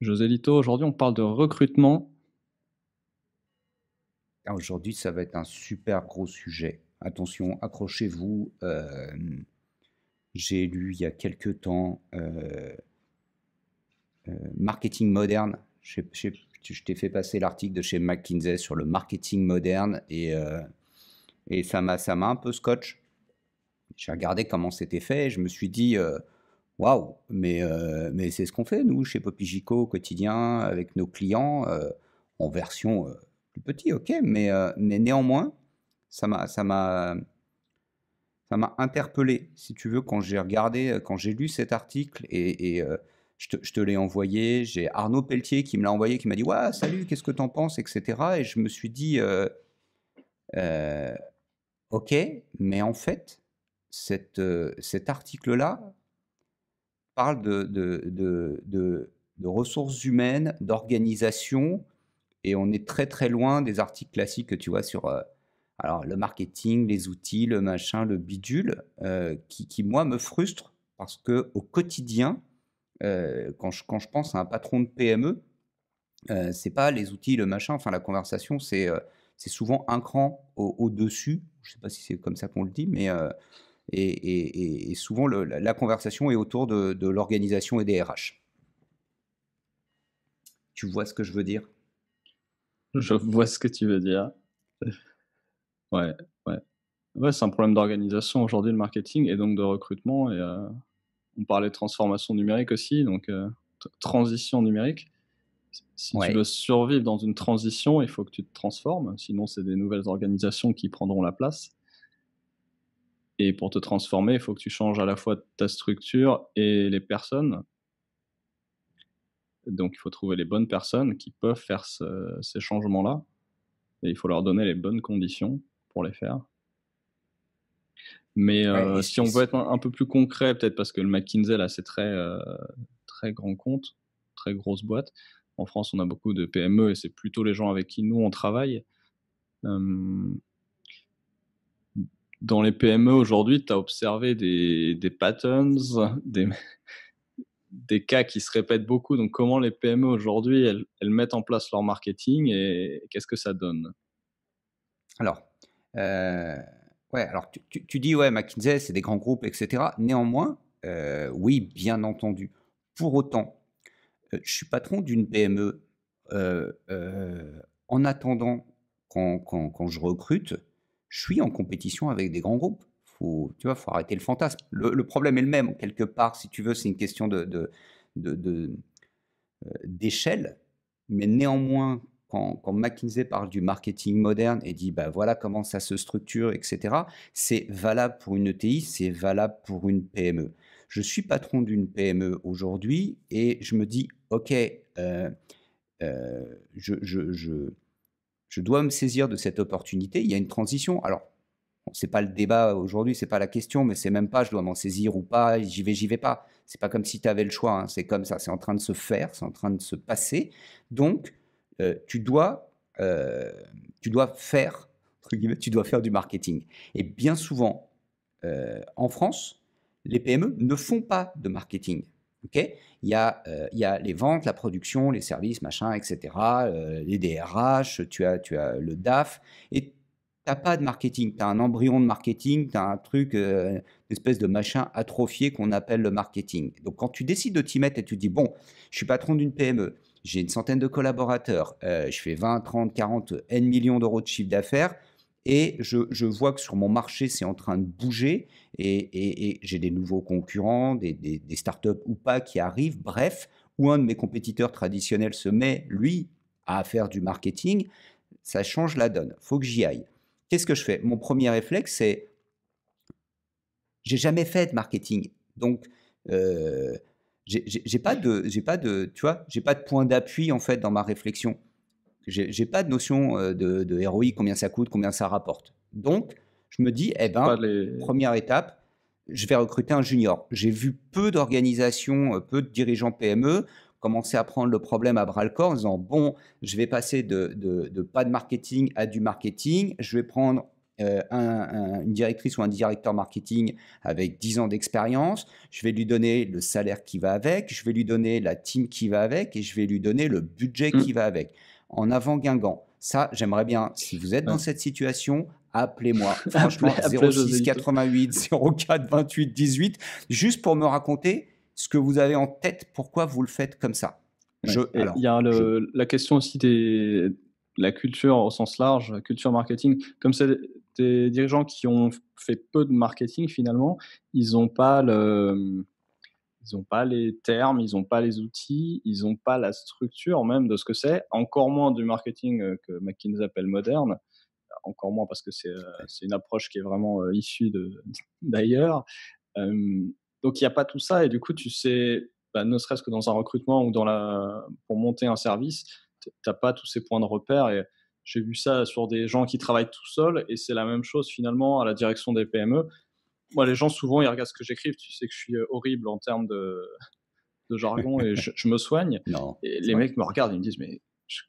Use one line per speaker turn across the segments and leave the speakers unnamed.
José Lito, aujourd'hui on parle de recrutement.
Ah, aujourd'hui, ça va être un super gros sujet. Attention, accrochez-vous. J'ai lu il y a quelque temps Marketing moderne. Je t'ai fait passer l'article de chez McKinsey sur le marketing moderne et ça m'a un peu scotch. J'ai regardé comment c'était fait et je me suis dit, waouh, mais c'est ce qu'on fait, nous, chez Popigico, au quotidien, avec nos clients, en version plus petit, ok, mais néanmoins, ça m'a, ça m'a, ça m'a interpellé, si tu veux, quand j'ai regardé, quand j'ai lu cet article et je te l'ai envoyé. J'ai Arnaud Pelletier qui me l'a envoyé, qui m'a dit ouais, salut, qu'est-ce que t'en penses, etc. Et je me suis dit euh, ok, mais en fait, cet article-là parle de ressources humaines, d'organisation, et on est très très loin des articles classiques que tu vois sur alors, le marketing, les outils, le machin, le bidule, qui moi me frustre parce que au quotidien, quand je pense à un patron de PME, c'est pas les outils, le machin, enfin la conversation, c'est souvent un cran au-dessus. Je sais pas si c'est comme ça qu'on le dit, mais et souvent la conversation est autour de l'organisation et des RH. Tu vois ce que je veux dire?
Je vois ce que tu veux dire. Ouais, ouais. Ouais, c'est un problème d'organisation aujourd'hui, le marketing et donc de recrutement et on parlait de transformation numérique aussi, donc transition numérique. Si tu veux
Ouais.
survivre dans une transition, il faut que tu te transformes, sinon c'est des nouvelles organisations qui prendront la place et pour te transformer, il faut que tu changes à la fois ta structure et les personnes. Donc il faut trouver les bonnes personnes qui peuvent faire ces changements-là et il faut leur donner les bonnes conditions pour les faire. Mais
Ouais,
si on veut être un peu plus concret, peut-être parce que le McKinsey, là, c'est très grand compte, très grosse boîte. En France, on a beaucoup de PME et c'est plutôt les gens avec qui nous, on travaille. Hem, Dans les PME aujourd'hui, tu as observé des patterns, des des cas qui se répètent beaucoup. Donc comment les PME aujourd'hui, elles mettent en place leur marketing et qu'est-ce que ça donne?
Alors, heu, ouais, alors tu dis, ouais, McKinsey, c'est des grands groupes et cetera. Néanmoins, oui, bien entendu. Pour autant, je suis patron d'une PME, en attendant, quand je recrute, je suis en compétition avec des grands groupes. Tu vois, faut arrêter le fantasme. Le problème est le même, quelque part, si tu veux, c'est une question de d'échelle, mais néanmoins, quand McKinsey parle du marketing moderne et dit bah, voilà comment ça se structure, etc., c'est valable pour une ETI, c'est valable pour une PME. Je suis patron d'une PME aujourd'hui et je me dis ok, je dois me saisir de cette opportunité. Il y a une transition. Alors, bon, c'est pas le débat aujourd'hui, c'est pas la question, mais c'est même pas je dois m'en saisir ou pas, j'y vais pas. C'est pas comme si tu avais le choix, hein, c'est comme ça, c'est en train de se faire, c'est en train de se passer. Donc, tu dois, faire, entre guillemets, tu dois faire du marketing. Et bien souvent, en France, les PME ne font pas de marketing. Ok, il y a les ventes, la production, les services, machin, etc., les DRH, tu as le DAF, et tu n'as pas de marketing. Tu as un embryon de marketing, tu as un truc, une espèce de machin atrophié qu'on appelle le marketing. Donc, quand tu décides de t'y mettre et tu te dis, bon, je suis patron d'une PME, j'ai une centaine de collaborateurs, je fais 20, 30, 40 N millions d'euros de chiffre d'affaires, et je vois que sur mon marché, c'est en train de bouger et j'ai des nouveaux concurrents, des startups ou pas qui arrivent. Bref, où un de mes compétiteurs traditionnels se met, lui, à faire du marketing, ça change la donne. Faut que j'y aille. Qu'est-ce que je fais? Mon premier réflexe, c'est j'ai jamais fait de marketing. Donc, j'ai pas de, tu vois, j'ai pas de point d'appui en fait dans ma réflexion. J'ai pas de notion de ROI, combien ça coûte, combien ça rapporte. Donc, je me dis, eh
Pas
ben,
les
première étape, je vais recruter un junior. J'ai vu peu d'organisations, peu de dirigeants PME commencer à prendre le problème à bras le corps en disant, bon, je vais passer de pas de marketing à du marketing, je vais prendre une directrice ou un directeur marketing avec 10 ans d'expérience, je vais lui donner le salaire qui va avec, je vais lui donner la team qui va avec et je vais lui donner le budget qui va avec. En avant Guingamp. Ça, j'aimerais bien, si vous êtes dans cette situation, appelez-moi. Franchement, 06 88 04 28 18, juste pour me raconter ce que vous avez en tête, pourquoi vous le faites comme ça.
Il y a la question aussi de la culture au sens large, culture marketing. Comme c'est des dirigeants qui ont fait peu de marketing finalement, ils n'ont pas les termes, ils n'ont pas les outils, ils n'ont pas la structure même de ce que c'est, encore moins du marketing que McKinsey appelle moderne, encore moins parce que c'est une approche qui est vraiment issue d'ailleurs. Donc il n'y a pas tout ça et du coup tu sais, ne serait-ce que dans un recrutement ou pour monter un service, tu n'as pas tous ces points de repère et j'ai vu ça sur des gens qui travaillent tout seuls et c'est la même chose finalement à la direction des PME. Moi, les gens, souvent, ils regardent ce que j'écrive. Tu sais que je suis horrible en termes de jargon et je me soigne.
Non,
et les mecs me regardent et me disent, mais je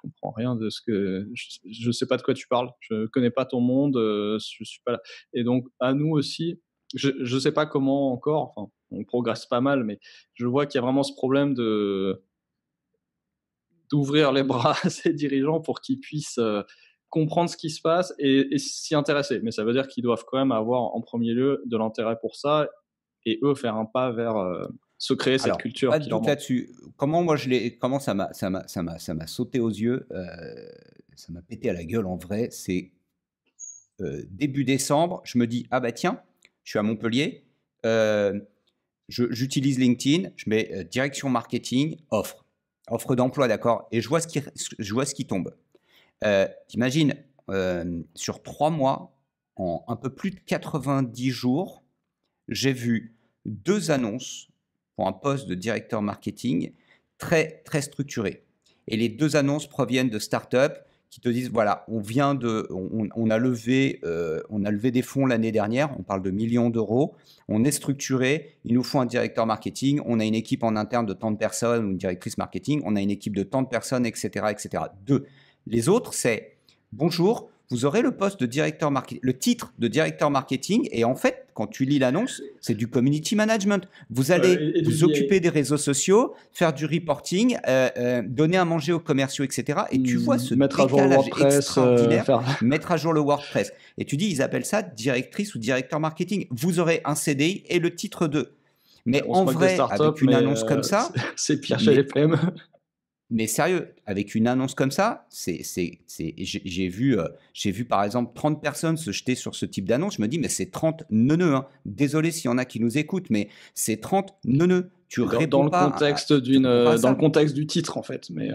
comprends rien de ce que... Je sais pas de quoi tu parles. Je connais pas ton monde. Je suis pas là. Et donc, à nous aussi, je sais pas comment encore, enfin, on progresse pas mal, mais je vois qu'il y a vraiment ce problème d'ouvrir les bras à ces dirigeants pour qu'ils puissent comprendre ce qui se passe et s'y intéresser. Mais ça veut dire qu'ils doivent quand même avoir en premier lieu de l'intérêt pour ça et eux faire un pas vers se créer cette culture.
Pas de doute là-dessus. Comment ça m'a sauté aux yeux, ça m'a pété à la gueule en vrai. C'est début décembre, je me dis ah bah tiens, je suis à Montpellier, j'utilise LinkedIn, je mets direction marketing, offre d'emploi, d'accord, et je vois ce qui tombe. T'imagines, sur 3 mois, en un peu plus de 90 jours, j'ai vu 2 annonces pour un poste de directeur marketing très, très structuré. Et les 2 annonces proviennent de startups qui te disent, voilà, on a levé des fonds l'année dernière, on parle de millions d'euros, on est structuré, il nous faut un directeur marketing, on a une équipe en interne de tant de personnes, ou une directrice marketing, on a une équipe de tant de personnes, etc., etc. 2. Les autres, c'est bonjour, vous aurez le poste de directeur marketing, le titre de directeur marketing, et en fait, quand tu lis l'annonce, c'est du community management. Vous allez vous occuper des réseaux sociaux, faire du reporting, donner à manger aux commerciaux, etc. Et tu vois ce décalage extraordinaire, mettre à jour le WordPress. Et tu dis, ils appellent ça directrice ou directeur marketing. Vous aurez un CDI et le titre 2. Mais en vrai, avec une annonce comme ça,
c'est pire chez les PME.
Mais sérieux, avec une annonce comme ça, j'ai vu par exemple 30 personnes se jeter sur ce type d'annonce. Je me dis, mais c'est 30 neuneux. Hein. Désolé s'il y en a qui nous écoutent, mais c'est 30 neuneux.
Dans le contexte du titre, en fait. Mais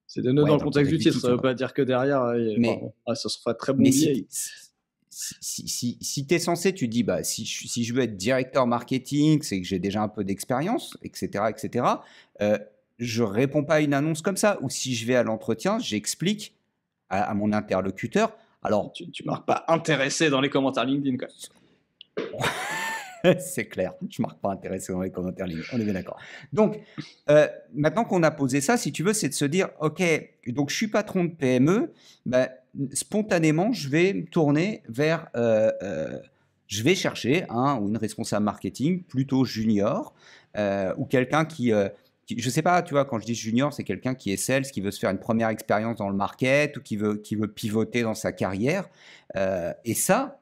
c'est des nœuds dans le contexte du titre. Ça ne veut pas dire que derrière, ça se fera très bon billet.
Si tu es censé, tu dis, bah, si je veux être directeur marketing, c'est que j'ai déjà un peu d'expérience, etc., etc. Je réponds pas à une annonce comme ça. Ou si je vais à l'entretien, j'explique à mon interlocuteur. Alors,
tu marques pas intéressé dans les commentaires LinkedIn, quoi.
C'est clair, je marque pas intéressé dans les commentaires LinkedIn. On est bien d'accord. Donc, maintenant qu'on a posé ça, si tu veux, c'est de se dire, ok, donc je suis patron de PME, bah, spontanément, je vais me tourner vers, je vais chercher un ou une responsable marketing plutôt junior ou quelqu'un qui je sais pas, tu vois, quand je dis junior, c'est quelqu'un qui est sales, qui veut se faire une première expérience dans le market ou qui veut pivoter dans sa carrière. Et ça,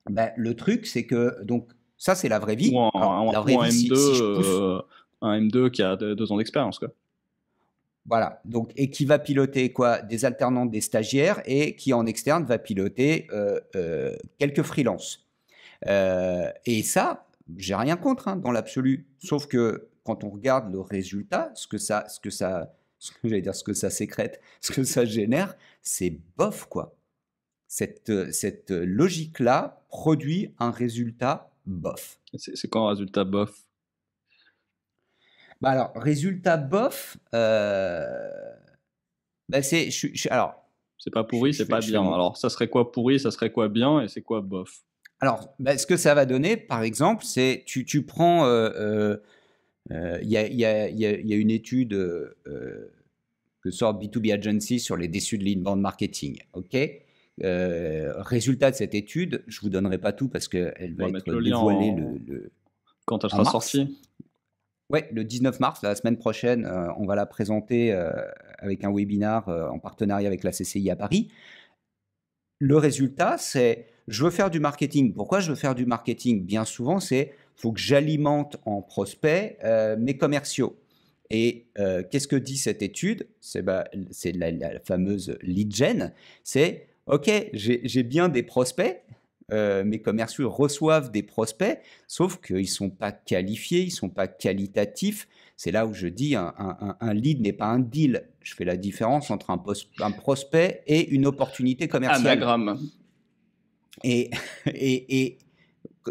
ben, le truc, c'est que, donc, ça, c'est la vraie vie.
Ou un M2, un M2 qui a 2 ans d'expérience, quoi.
Voilà, donc, et qui va piloter quoi? Des alternants, des stagiaires, et qui en externe va piloter quelques freelances. Et ça, j'ai rien contre hein, dans l'absolu, sauf que quand on regarde le résultat, ce que ça sécrète, ce que ça génère, c'est bof quoi. Cette logique-là produit un résultat bof.
C'est quoi un résultat bof?
Bah alors, résultat bof, bah c'est
pas pourri, c'est pas bien. Alors, ça serait quoi pourri, ça serait quoi bien, et c'est quoi bof?
Alors, bah, ce que ça va donner, par exemple, c'est tu prends il y a une étude que sort B2B Agency sur les déçus de l'inbound marketing. Ok, Résultat de cette étude, je ne vous donnerai pas tout parce qu'elle va être dévoilée
quand elle
en
sera
mars.
sortie.
Ouais, le 19 mars, la semaine prochaine, on va la présenter avec un webinar en partenariat avec la CCI à Paris. Le résultat, c'est je veux faire du marketing. Pourquoi je veux faire du marketing? Bien souvent, c'est faut que j'alimente en prospects mes commerciaux. Et qu'est-ce que dit cette étude? C'est la fameuse lead gen. C'est OK, j'ai bien des prospects. Mes commerciaux reçoivent des prospects, sauf qu'ils ne sont pas qualifiés, ils ne sont pas qualitatifs. C'est là où je dis un lead n'est pas un deal. Je fais la différence entre un prospect et une opportunité commerciale.
Anagramme.
Et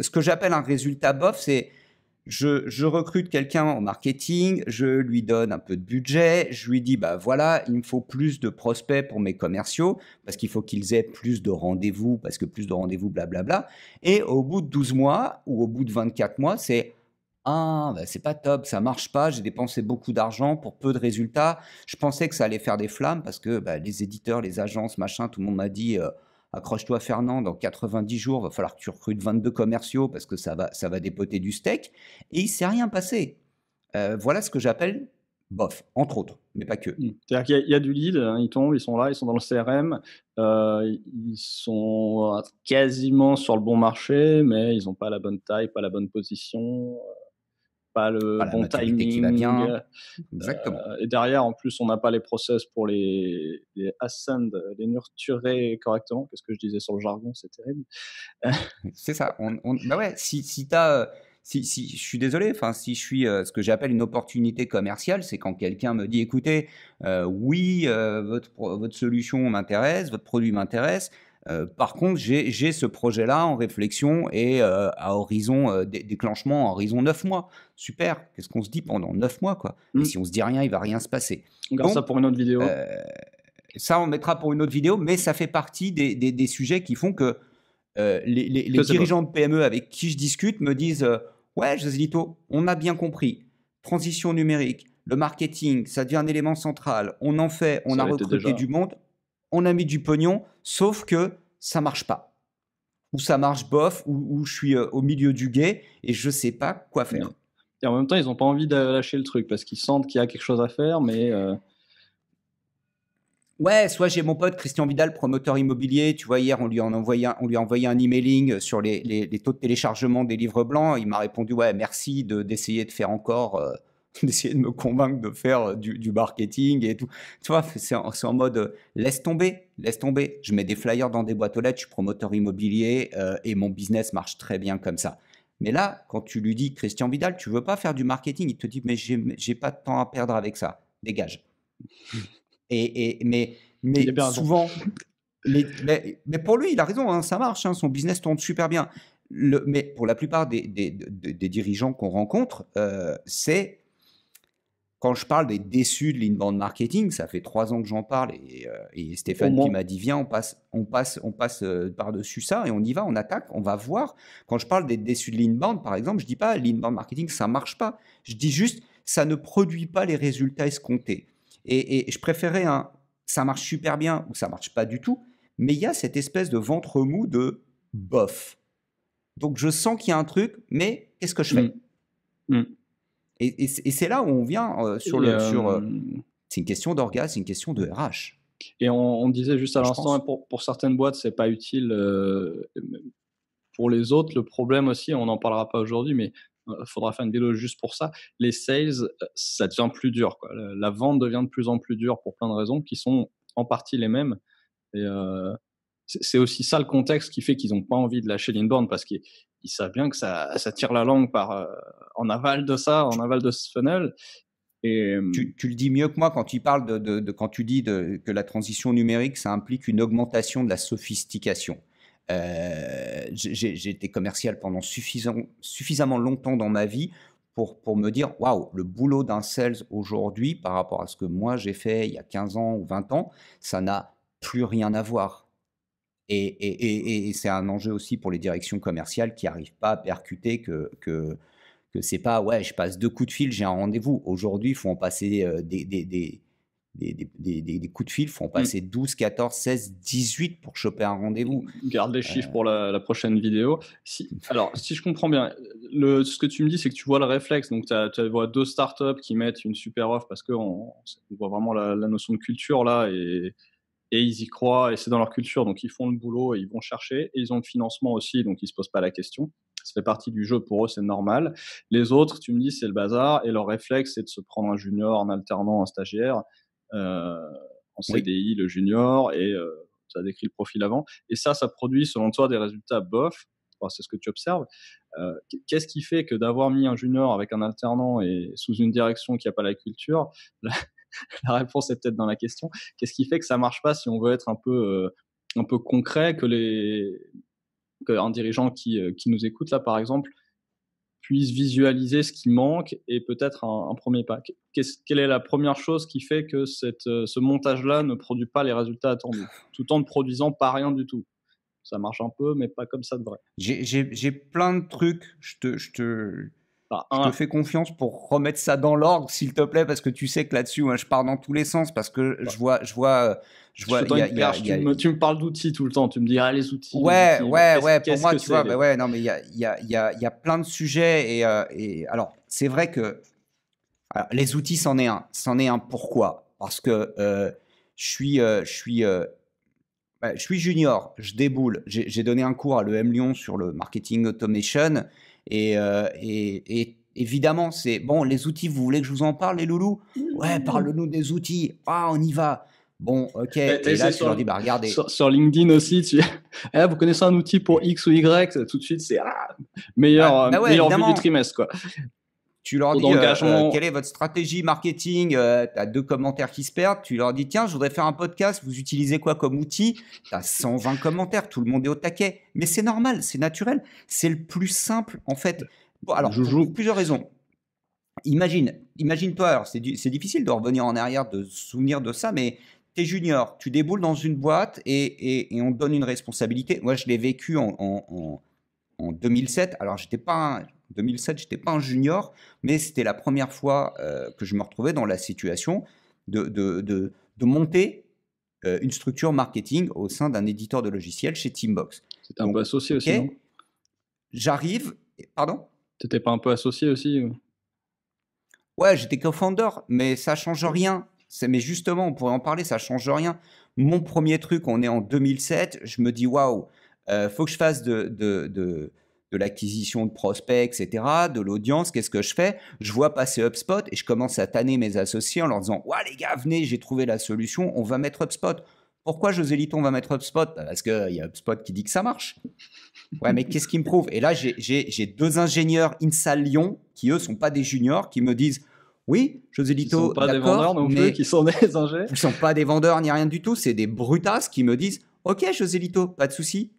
ce que j'appelle un résultat bof, c'est je recrute quelqu'un en marketing, je lui donne un peu de budget, je lui dis, bah voilà, il me faut plus de prospects pour mes commerciaux, parce qu'il faut qu'ils aient plus de rendez-vous, parce que plus de rendez-vous, blablabla. Et au bout de 12 mois ou au bout de 24 mois, c'est ah, bah, c'est pas top, ça marche pas, j'ai dépensé beaucoup d'argent pour peu de résultats. Je pensais que ça allait faire des flammes parce que bah, les éditeurs, les agences, machin, tout le monde m'a dit accroche-toi Fernand, dans 90 jours, va falloir que tu recrutes 22 commerciaux parce que ça va dépoter du steak. Et il s'est rien passé. Voilà ce que j'appelle bof, entre autres, mais pas que.
C'est-à-dire qu'il y a du lead, hein, ils tombent, ils sont là, ils sont dans le CRM, ils sont quasiment sur le bon marché, mais ils n'ont pas la bonne taille, pas la bonne position, pas le
la
bon
maturité
timing.
qui va bien. Exactement.
Et derrière, en plus, on n'a pas les process pour les ascend, les nurturer correctement. Qu'est-ce que je disais sur le jargon? C'est terrible.
C'est ça. Bah ouais, si t'as, si je suis désolé, enfin, si je suis ce que j'appelle une opportunité commerciale, c'est quand quelqu'un me dit, écoutez, oui, votre solution m'intéresse, votre produit m'intéresse. Par contre, j'ai ce projet-là en réflexion et à horizon déclenchement, à horizon 9 mois. Super. Qu'est-ce qu'on se dit pendant 9 mois, quoi? Et si on se dit rien, il va rien se passer.
On garde ça pour une autre vidéo.
Ça, on mettra pour une autre vidéo, mais ça fait partie des sujets qui font que les dirigeants de PME avec qui je discute me disent ouais, José Lito, on a bien compris. Transition numérique, le marketing, ça devient un élément central. On en fait, on a recruté du monde, on a mis du pognon, sauf que ça marche pas. Ou ça marche bof, ou je suis au milieu du gué et je sais pas quoi faire.
Et en même temps, ils n'ont pas envie de lâcher le truc parce qu'ils sentent qu'il y a quelque chose à faire, mais
ouais, soit j'ai mon pote Christian Vidal, promoteur immobilier. Tu vois, hier, on lui a envoyé un emailing sur les taux de téléchargement des livres blancs. Il m'a répondu, ouais, merci d'essayer de faire encore, d'essayer de me convaincre de faire du marketing et tout. Tu vois, c'est en mode, laisse tomber. Je mets des flyers dans des boîtes aux lettres, je suis promoteur immobilier et mon business marche très bien comme ça. Mais là, quand tu lui dis, Christian Vidal, tu veux pas faire du marketing, il te dit, mais j'ai pas de temps à perdre avec ça. Dégage. Mais souvent, mais pour lui, il a raison, hein, ça marche, hein, son business tourne super bien. Mais pour la plupart des dirigeants qu'on rencontre, c'est quand je parle des déçus de l'inbound marketing, ça fait 3 ans que j'en parle et Stéphane qui m'a dit viens, on passe par-dessus ça et on y va, on attaque, on va voir. Quand je parle des déçus de l'inbound, par exemple, je dis pas l'inbound marketing, ça marche pas. Je dis juste ça ne produit pas les résultats escomptés. Et je préférais ça marche super bien ou ça marche pas du tout, mais il y a cette espèce de ventre mou de bof. Donc je sens qu'il y a un truc, mais qu'est-ce que je fais? Et c'est là où on vient sur c'est une question d'orga, c'est une question de RH.
Et on disait juste à l'instant, pour certaines boîtes, c'est pas utile. Pour les autres, le problème aussi, on n'en parlera pas aujourd'hui, mais il faudra faire une vidéo juste pour ça. Les sales, ça devient plus dur, quoi. La vente devient de plus en plus dure pour plein de raisons qui sont en partie les mêmes. Et c'est aussi ça le contexte qui fait qu'ils n'ont pas envie de lâcher l'inbound parce qu'ils savent bien que ça tire la langue en aval de ça, en aval de ce funnel. Et
tu le dis mieux que moi quand tu parles quand tu dis que la transition numérique, ça implique une augmentation de la sophistication. J'ai été commercial pendant suffisamment longtemps dans ma vie pour me dire waouh, le boulot d'un sales aujourd'hui par rapport à ce que moi j'ai fait il y a 15 ans ou 20 ans, ça n'a plus rien à voir. Et c'est un enjeu aussi pour les directions commerciales qui n'arrivent pas à percuter que c'est pas ouais, je passe 2 coups de fil, j'ai un rendez-vous. Aujourd'hui, il faut en passer des des coups de fil font passer 12, 14, 16, 18 pour choper un rendez-vous.
Garde les chiffres pour la prochaine vidéo. Alors, si je comprends bien, ce que tu me dis, c'est que tu vois le réflexe. Donc, tu vois 2 startups qui mettent une super offre parce qu'on voit vraiment la notion de culture là et ils y croient et c'est dans leur culture. Donc, ils font le boulot et ils vont chercher. Et ils ont le financement aussi, donc ils ne se posent pas la question. Ça fait partie du jeu pour eux, c'est normal. Les autres, tu me dis, c'est le bazar et leur réflexe, c'est de se prendre un junior, un alternant, un stagiaire. En CDI, le junior, et tu as décrit le profil avant. Et ça produit, selon toi, des résultats bof. Enfin, c'est ce que tu observes. Qu'est-ce qui fait que d'avoir mis un junior avec un alternant et sous une direction qui n'a pas la culture, la réponse est peut-être dans la question. Qu'est-ce qui fait que ça marche pas si on veut être un peu concret, qu'un dirigeant qui nous écoute là, par exemple, puisse visualiser ce qui manque et peut-être un premier pas. Quelle est la première chose qui fait que ce montage-là ne produit pas les résultats attendus, tout en ne produisant pas rien du tout? Ça marche un peu, mais pas comme ça devrait.
J'ai plein de trucs. Je te fais confiance pour remettre ça dans l'ordre, s'il te plaît, parce que tu sais que là-dessus, je pars dans tous les sens, parce que je vois.
Tu me parles d'outils tout le temps. Tu me dis les outils.
Ouais. Pour moi,
tu vois,
non, mais il y a plein de sujets et alors c'est vrai que les outils, c'en est un. Pourquoi? Parce que je suis junior, je déboule. J'ai donné un cours à l'EM Lyon sur le marketing automation et évidemment, c'est bon, les outils, vous voulez que je vous en parle, les loulous? Ouais, parle-nous des outils. Ah, on y va. Bon, ok. Et là, tu leur dis, regardez.
Sur LinkedIn aussi, vous connaissez un outil pour X ou Y, tout de suite, c'est meilleure vue du trimestre, quoi.
Tu leur dis quelle est votre stratégie marketing, tu as 2 commentaires qui se perdent, tu leur dis tiens, je voudrais faire un podcast, vous utilisez quoi comme outil? Tu as 120 commentaires, tout le monde est au taquet. Mais c'est normal, c'est naturel, c'est le plus simple en fait. Bon, alors, pour plusieurs raisons. Imagine-toi, alors c'est difficile de revenir en arrière, de se souvenir de ça, mais tu es junior, tu déboules dans une boîte et on te donne une responsabilité. Moi, je l'ai vécu en 2007. Alors, en 2007, je n'étais pas un junior, mais c'était la première fois que je me retrouvais dans la situation de monter une structure marketing au sein d'un éditeur de logiciels chez Teambox.
C'était un peu associé aussi, non?
J'arrive... Pardon?
Tu n'étais pas un peu associé aussi?
Ouais, j'étais co-founder, mais ça ne change rien. Mais justement, on pourrait en parler, ça ne change rien. Mon premier truc, on est en 2007, je me dis, waouh, faut que je fasse de l'acquisition de prospects, etc., de l'audience. Qu'est-ce que je fais? Je vois passer HubSpot et je commence à tanner mes associés en leur disant, ouais les gars, venez, j'ai trouvé la solution, on va mettre HubSpot. Pourquoi José Lito, on va mettre HubSpot? Parce qu'il y a HubSpot qui dit que ça marche. Ouais, mais qu'est-ce qui me prouve? Et là, j'ai 2 ingénieurs INSA Lyon qui, eux, sont pas des juniors, qui me disent, oui, José Lito,
d'accord, des vendeurs non plus, qui sont des ingés.
Ils ne sont pas des vendeurs ni rien du tout, c'est des brutasses qui me disent, ok José Lito, pas de souci.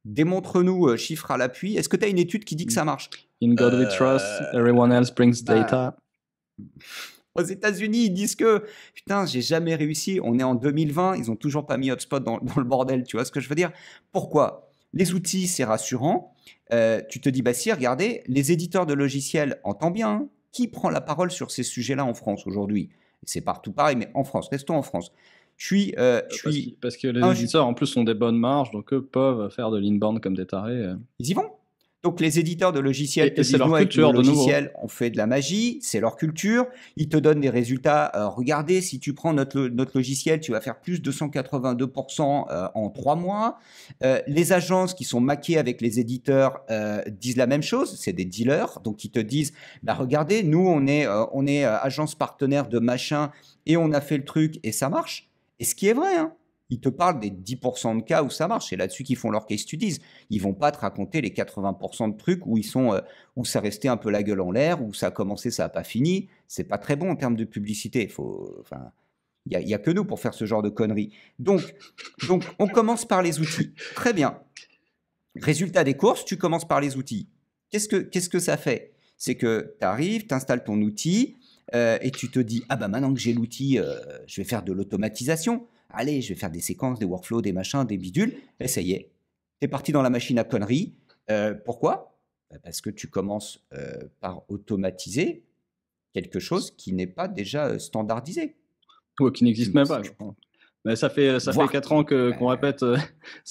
Démontre-nous, chiffres à l'appui. Est-ce que tu as une étude qui dit que ça marche?
In God we trust, everyone else brings data.
Aux États-Unis, ils disent que putain, j'ai jamais réussi. On est en 2020, ils ont toujours pas mis HubSpot dans le bordel. Tu vois ce que je veux dire? Pourquoi? Les outils, c'est rassurant. Tu te dis, bah si, regardez, les éditeurs de logiciels, entends bien, hein, qui prend la parole sur ces sujets-là en France aujourd'hui? C'est partout pareil, mais en France, restons en France.
Parce que les éditeurs, en plus, ont des bonnes marges, donc eux peuvent faire de l'inbound comme des tarés.
Ils y vont. Donc, les éditeurs de logiciels te disent, nous, avec nos logiciels, on fait de la magie, c'est leur culture. Ils te donnent des résultats. Regardez, si tu prends notre logiciel, tu vas faire plus de 182% en 3 mois. Les agences qui sont maquées avec les éditeurs disent la même chose. C'est des dealers. Donc, ils te disent, bah, regardez, nous, on est agence partenaire de machin et on a fait le truc et ça marche. Et ce qui est vrai, hein. Ils te parlent des 10% de cas où ça marche. C'est là-dessus qu'ils font leur case studies. Ils vont pas te raconter les 80% de trucs où où ça restait un peu la gueule en l'air, où ça a commencé, ça n'a pas fini. C'est pas très bon en termes de publicité. Il y a que nous pour faire ce genre de conneries. Donc, on commence par les outils. Très bien. Résultat des courses, tu commences par les outils. Qu'est-ce que ça fait? C'est que tu arrives, tu installes ton outil et tu te dis, ah bah maintenant que j'ai l'outil, je vais faire de l'automatisation. Allez, je vais faire des séquences, des workflows, des machins, des bidules. Et ça y est, tu es parti dans la machine à conneries. Pourquoi? Parce que tu commences par automatiser quelque chose qui n'est pas déjà standardisé.
Ou qui n'existe même pas. Mais ça fait 4 ans qu'on répète, vous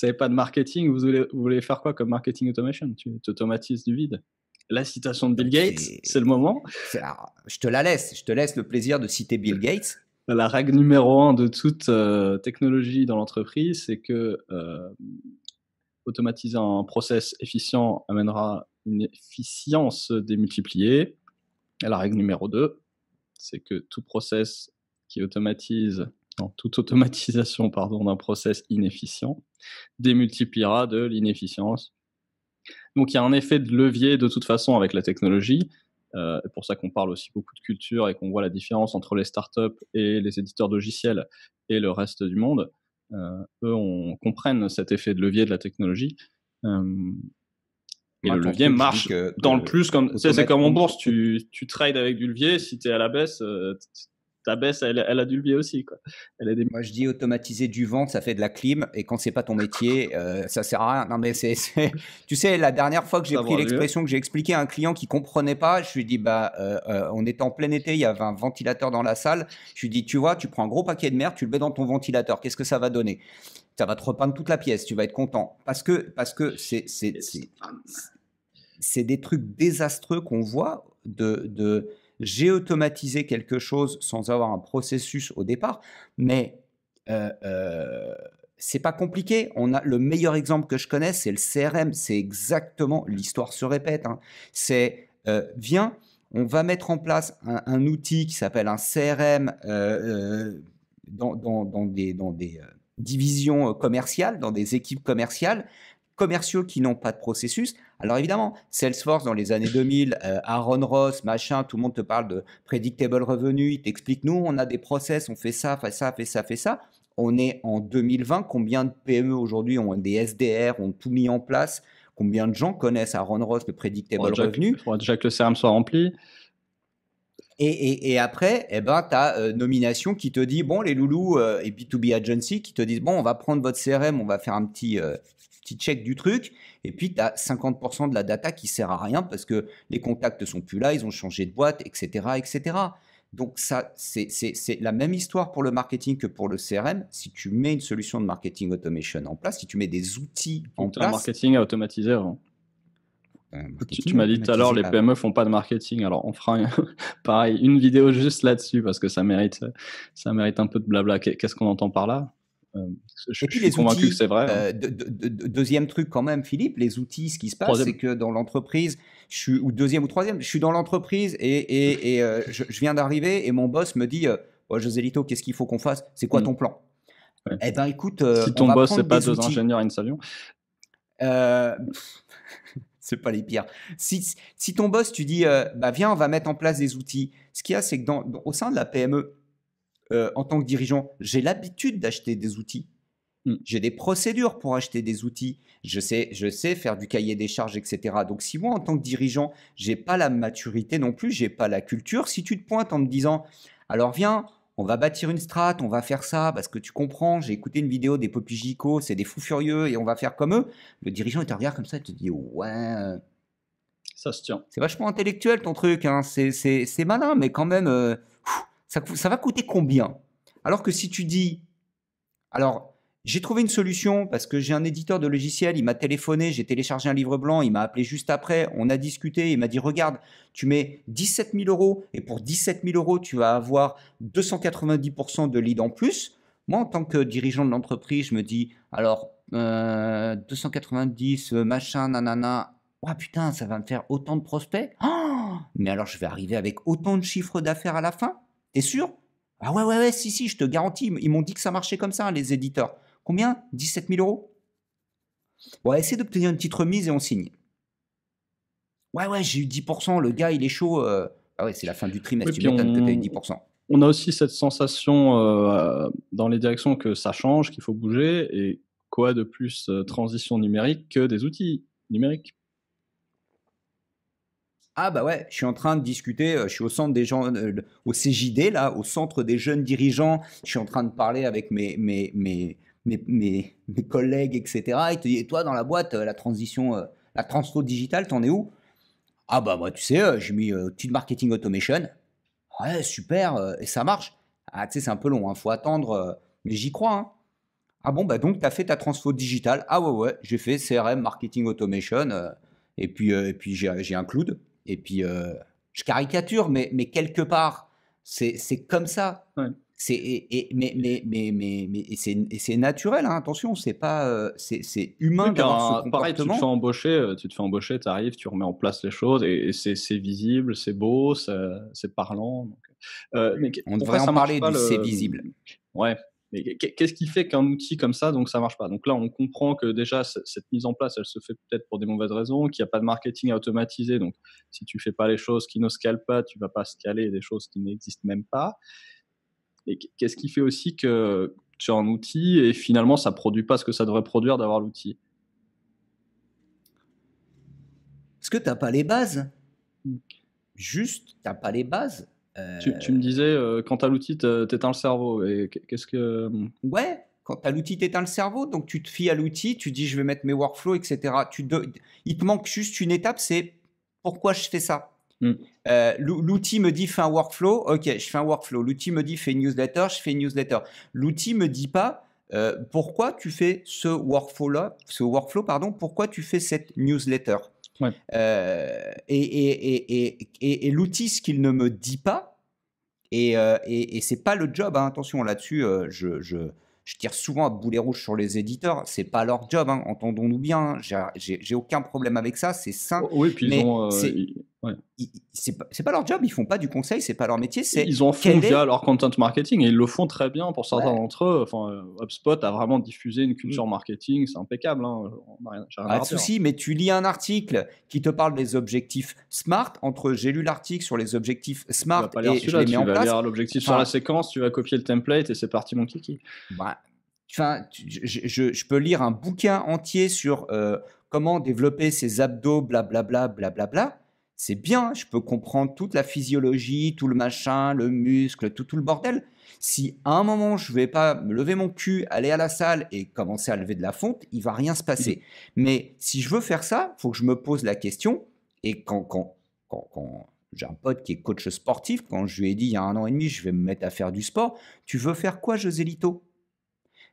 n'avez pas de marketing, vous voulez faire quoi comme marketing automation? Tu automatises du vide. La citation de Bill Gates, c'est le moment.
Je te laisse le plaisir de citer Bill Gates.
La règle numéro 1 de toute technologie dans l'entreprise, c'est que automatiser un process efficient amènera une efficience démultipliée. Et la règle numéro 2, c'est que tout process qui automatise, toute automatisation d'un process inefficient démultipliera de l'inefficience. Donc il y a un effet de levier de toute façon avec la technologie. C'est pour ça qu'on parle aussi beaucoup de culture et qu'on voit la différence entre les startups et les éditeurs de logiciels et le reste du monde. Eux comprennent cet effet de levier de la technologie. Et le levier marche dans le plus. C'est comme en bourse, tu trades avec du levier. Si tu es à la baisse, ta baisse, elle a du levier aussi, quoi.
Moi, je dis automatiser du vent, ça fait de la clim. Et quand c'est pas ton métier, ça sert à rien. Non, mais tu sais, la dernière fois que j'ai pris l'expression, que j'ai expliqué à un client qui comprenait pas, je lui ai dit, on était en plein été, il y avait un ventilateur dans la salle. Je lui ai dit, tu vois, tu prends un gros paquet de merde, tu le mets dans ton ventilateur. Qu'est-ce que ça va donner? Ça va te repeindre toute la pièce. Tu vas être content. Parce que c'est des trucs désastreux qu'on voit j'ai automatisé quelque chose sans avoir un processus au départ, mais c'est pas compliqué. Le meilleur exemple que je connais, c'est le CRM. C'est exactement, l'histoire se répète. Hein. C'est viens, on va mettre en place un outil qui s'appelle un CRM dans des divisions commerciales, dans des équipes commerciaux qui n'ont pas de processus. Alors évidemment, Salesforce dans les années 2000, Aaron Ross, machin, tout le monde te parle de predictable revenue, il t'explique, nous, on a des process, on fait ça, fait ça, fait ça, fait ça. On est en 2020, combien de PME aujourd'hui ont des SDR, ont tout mis en place? Combien de gens connaissent Aaron Ross, le predictable revenue?
Il faudra déjà que le CRM soit rempli.
Et après, tu as Nomination qui te dit, bon, les loulous et B2B Agency qui te disent, bon, on va prendre votre CRM, on va faire un petit check du truc, et puis tu as 50% de la data qui sert à rien parce que les contacts ne sont plus là, ils ont changé de boîte, etc. etc. Donc ça, c'est la même histoire pour le marketing que pour le CRM. Si tu mets une solution de marketing automation en place, si tu mets des outils en place...
Le marketing à automatiser avant. Tu m'as dit tout à l'heure, les PME font pas de marketing. Alors, on fera pareil, une vidéo juste là-dessus parce que ça mérite un peu de blabla. Qu'est-ce qu'on entend par là? Je suis convaincu que c'est vrai.
Deuxième truc quand même, Philippe, les outils, ce qui se passe, c'est que dans l'entreprise, ou deuxième ou troisième, je suis dans l'entreprise et je viens d'arriver et mon boss me dit José Lito, qu'est-ce qu'il faut qu'on fasse? C'est quoi ton plan? Ouais. Eh ben écoute,
si ton boss, c'est pas deux ingénieurs InSalon,
c'est pas les pires. Si ton boss, tu dis viens, on va mettre en place des outils. Ce qu'il y a, c'est que au sein de la PME, en tant que dirigeant, j'ai l'habitude d'acheter des outils. J'ai des procédures pour acheter des outils. Je sais faire du cahier des charges, etc. Donc, si moi, en tant que dirigeant, j'ai pas la maturité non plus, j'ai pas la culture, si tu te pointes en me disant, alors viens, on va bâtir une strat, on va faire ça, parce que tu comprends, j'ai écouté une vidéo des Popigico, c'est des fous furieux et on va faire comme eux. Le dirigeant, il te regarde comme ça, il te dit, ouais...
Ça se tient.
C'est vachement intellectuel ton truc, hein. C'est malin, mais quand même... ça va coûter combien? Alors que si tu dis, alors j'ai trouvé une solution parce que j'ai un éditeur de logiciel, il m'a téléphoné, j'ai téléchargé un livre blanc, il m'a appelé juste après, on a discuté, il m'a dit regarde, tu mets 17 000 € et pour 17 000 €, tu vas avoir 290% de leads en plus. Moi, en tant que dirigeant de l'entreprise, je me dis alors 290, machin, nanana, oh putain, ça va me faire autant de prospects. Oh, mais alors je vais arriver avec autant de chiffres d'affaires à la fin? T'es sûr? Ah ouais, si, je te garantis. Ils m'ont dit que ça marchait comme ça, les éditeurs. Combien? 17 000 €? Ouais, essaie d'obtenir une petite remise et on signe. Ouais, j'ai eu 10%. Le gars, il est chaud. Ah ouais, c'est la fin du trimestre. Tu m'étonnes que tu as eu 10%.
On a aussi cette sensation dans les directions que ça change, qu'il faut bouger. Et quoi de plus transition numérique que des outils numériques?
Ah bah ouais, je suis en train de discuter, je suis au centre des gens, au CJD, là, au centre des jeunes dirigeants, je suis en train de parler avec mes collègues, etc. Et te dit, toi, dans la boîte, la transition, la transfo digitale, t'en es où? Ah bah moi, tu sais, j'ai mis outil de marketing automation. Ouais, super, et ça marche. Ah, tu sais, c'est un peu long, il faut attendre, mais j'y crois, hein. Ah bon, bah donc tu as fait ta transfo digitale. Ah ouais, ouais, j'ai fait CRM, marketing automation, et puis j'ai un cloud. Et puis, je caricature, mais quelque part, c'est comme ça.
Ouais.
Et c'est naturel, hein, attention, c'est pas, c'est humain
Oui, puis
d'avoir ce
pareil,
comportement.
tu te fais embaucher, tu arrives, tu remets en place les choses et c'est visible, c'est beau, c'est parlant, donc mais
On devrait
pourquoi
en
ça marche
parler
pas
du c'est visible.
ouais, mais qu'est-ce qui fait qu'un outil comme ça, donc ça marche pas? Donc là, on comprend que déjà cette mise en place, elle se fait peut-être pour des mauvaises raisons, qu'il y a pas de marketing à automatiser, donc si tu fais pas les choses qui ne scalent pas, tu vas pas scaler des choses qui n'existent même pas. Et qu'est-ce qui fait aussi que tu as un outil et finalement ça produit pas ce que ça devrait produire d'avoir l'outil?
Est-ce que tu as pas les bases?
Mmh.
Juste, tu as pas les bases.
Tu me disais, quand tu as l'outil, tu éteins le cerveau et qu'est-ce que,
Ouais, quand tu as l'outil, tu éteins le cerveau, donc tu te fies à l'outil, tu dis: «Je vais mettre mes workflows» et cetera. Il te manque juste une étape, c'est: «Pourquoi je fais ça?»
mmh,
L'outil me dit: «Fais un workflow», OK, je fais un workflow. L'outil me dit: «Fais une newsletter», je fais une newsletter. L'outil me dit pas, «Pourquoi tu fais ce workflow, pardon, pourquoi tu fais cette newsletter?»
ouais.
Et l'outil, ce qu'il ne me dit pas, et c'est pas le job, hein, attention là-dessus, je tire souvent à boulet rouge sur les éditeurs, c'est pas leur job, hein, entendons-nous bien, hein, j'ai aucun problème avec ça, c'est sain,
Oui, puis ils
mais
ont, ils ouais.
c'est pas leur job, ils font pas du conseil, c'est pas leur métier, c'est
Ils en font
quel
via
est
leur content marketing et ils le font très bien pour certains
ouais,
d'entre eux. Enfin, HubSpot a vraiment diffusé une
mmh,
culture marketing, c'est impeccable, hein, j'ai rien
pas
à
de
redire.
souci, mais tu lis un article qui te parle des objectifs SMART, entre j'ai lu l'article sur les objectifs
Tu vas
SMART
pas lire
et je
celui-là,
les mets
tu
en
vas
place,
lire l'objectif sur la
enfin,
séquence, tu vas copier le template et c'est parti mon kiki.
bah, enfin, je peux lire un bouquin entier sur comment développer ses abdos, blablabla, blablabla. C'est bien, je peux comprendre toute la physiologie, tout le machin, le muscle, tout le bordel. Si à un moment je vais pas me lever mon cul, aller à la salle et commencer à lever de la fonte, il va rien se
Mmh.
passer. Mais si je veux faire ça, il faut que je me pose la question. Et quand j'ai un pote qui est coach sportif, quand je lui ai dit il y a 1 an et demi, je vais me mettre à faire du sport, tu veux faire quoi, Joselito?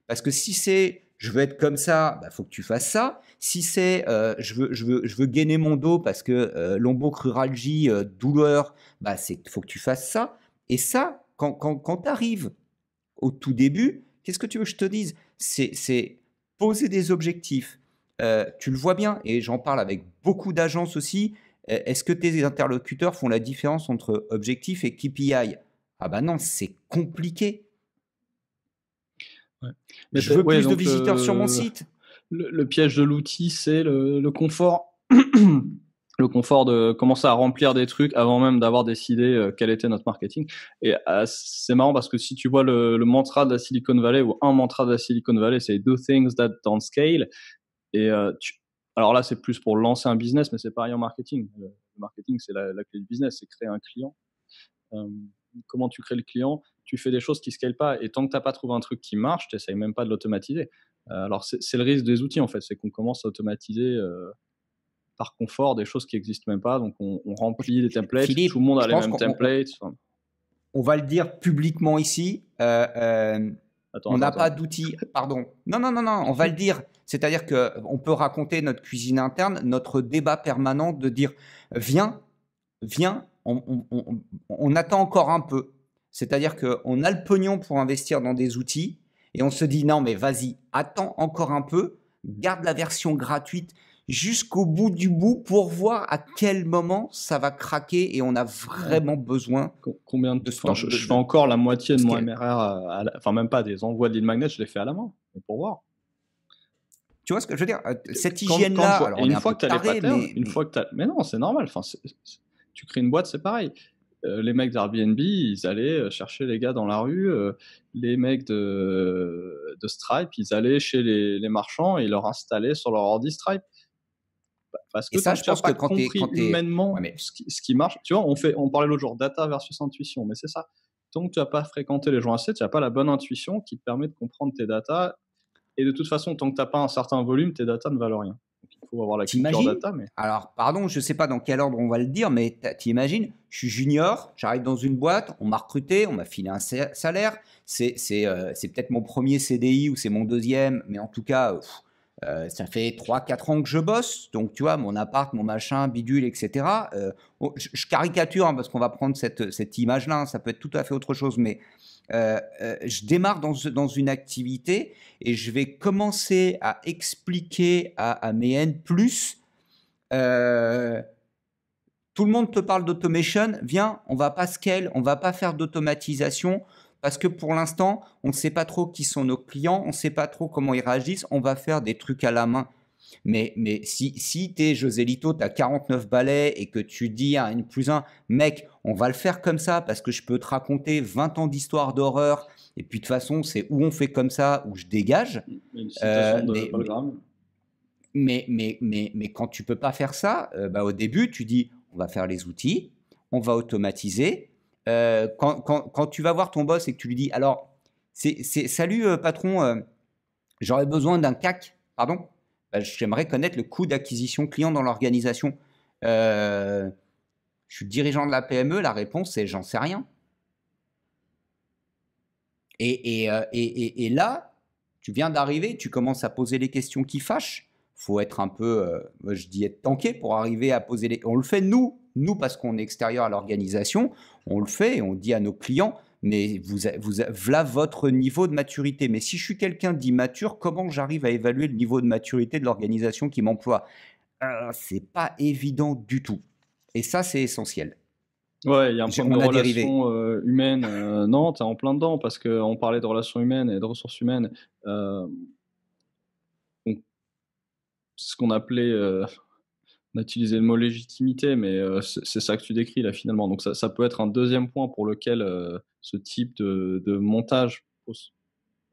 Parce que si c'est je veux être comme ça, bah, faut que tu fasses ça. Si c'est je veux gainer mon dos parce que lombocriralgie, douleur, bah, faut que tu fasses ça. Et ça, quand tu arrives au tout début, qu'est-ce que tu veux que je te dise? C'est poser des objectifs. Tu le vois bien, et j'en parle avec beaucoup d'agences aussi. Est-ce que tes interlocuteurs font la différence entre objectif et KPI? Ah bah non, c'est compliqué.
Ouais. Mais
Je
c'est
veux
ouais,
plus de
donc
visiteurs sur mon site.
le piège de l'outil, c'est le confort. Le confort de commencer à remplir des trucs avant même d'avoir décidé, quel était notre marketing et c'est marrant parce que si tu vois le mantra de la Silicon Valley ou un mantra de la Silicon Valley, c'est «Do things that don't scale» et alors là, c'est plus pour lancer un business, mais c'est pareil en marketing. Le marketing, c'est la clé du business, c'est créer un client. Comment tu crées le client? Tu fais des choses qui scalent pas et tant que tu as pas trouvé un truc qui marche, tu essayes même pas de l'automatiser. Alors c'est le risque des outils, en fait, c'est qu'on commence à automatiser, par confort des choses qui existent même pas, donc on remplit des templates, tout le
Philippe,
monde a
je
les
pense
mêmes
qu'on
templates, enfin
on va le dire publiquement ici,
attends,
on
attends,
n'a pas
attends.
d'outils. Pardon. Non, non, non, non, on va le dire. C'est-à-dire qu'on peut raconter notre cuisine interne, notre débat permanent de dire viens, viens, on attend encore un peu. C'est-à-dire qu'on a le pognon pour investir dans des outils et on se dit non, mais vas-y, attends encore un peu, garde la version gratuite jusqu'au bout du bout pour voir à quel moment ça va craquer et on a
Ouais.
vraiment besoin
Combien de
de,
enfin,
sto-
je fais encore la moitié
de
de mon
scale.
MRR enfin même pas des envois de lead magnet, je les fais à la main, mais pour voir.
Tu vois ce que je veux dire? Cette
Quand je
hygiène-là,
vois
alors
et
on est
une
un
fois
peu
que tu as les
taré,
patterns,
mais,
une fois que tu as mais non, c'est normal, enfin, tu crées une boîte, c'est pareil. Les mecs d'Airbnb, ils allaient, chercher les gars dans la rue, les mecs de Stripe, ils allaient chez les marchands et ils leur installaient sur leur ordi Stripe. Parce
et
que
ça,
tant que
je
tu as
pense que
pas
quand tu
compris
es, ouais,
humainement
mais
ce qui marche, tu vois, on parlait l'autre jour data versus intuition, mais c'est ça. Tant que tu as pas fréquenté les gens assez, tu as pas la bonne intuition qui te permet de comprendre tes datas et de toute façon, tant que tu as pas un certain volume, tes datas ne valent rien. faut avoir la culture
T'imagines?
data, mais
Alors, pardon, je ne sais pas dans quel ordre on va le dire, mais t'imagines, je suis junior, j'arrive dans une boîte, on m'a recruté, on m'a filé un salaire. C'est peut-être mon premier CDI ou c'est mon deuxième, mais en tout cas, ça fait 3, 4 ans que je bosse. Donc, tu vois, mon appart, mon machin, bidule, etc. Je caricature hein, parce qu'on va prendre cette image-là, hein, ça peut être tout à fait autre chose, mais je démarre dans une activité et je vais commencer à expliquer à mes N+, tout le monde te parle d'automation, viens, on va pas scale, on va pas faire d'automatisation parce que pour l'instant, on ne sait pas trop qui sont nos clients, on ne sait pas trop comment ils réagissent, on va faire des trucs à la main. Mais si tu es Joselito, tu as 49 balais et que tu dis à N+1, mec, on va le faire comme ça parce que je peux te raconter 20 ans d'histoire d'horreur et puis de toute façon, c'est où on fait comme ça, où je dégage.
une citation de
Mais,
Paul Graham.
mais quand tu peux pas faire ça, bah, au début, tu dis, on va faire les outils, on va automatiser. Quand tu vas voir ton boss et que tu lui dis, alors, salut patron, j'aurais besoin d'un CAC, pardon, bah, j'aimerais connaître le coût d'acquisition client dans l'organisation. Je suis dirigeant de la PME, la réponse c'est j'en sais rien. Et là, tu viens d'arriver, tu commences à poser les questions qui fâchent. Faut être un peu, je dis être tanké pour arriver à poser les. On le fait nous parce qu'on est extérieur à l'organisation, on le fait et on dit à nos clients, mais voilà votre niveau de maturité. Mais si je suis quelqu'un d'immature, comment j'arrive à évaluer le niveau de maturité de l'organisation qui m'emploie? C'est pas évident du tout. Et ça, c'est essentiel.
Ouais, il y a un problème de
On a dérivé.
relations humaines. Non, t'es en plein dedans parce qu'on parlait de relations humaines et de ressources humaines. Donc, ce qu'on appelait, on a utilisé le mot légitimité, mais c'est ça que tu décris là finalement. Donc ça peut être un deuxième point pour lequel ce type de montage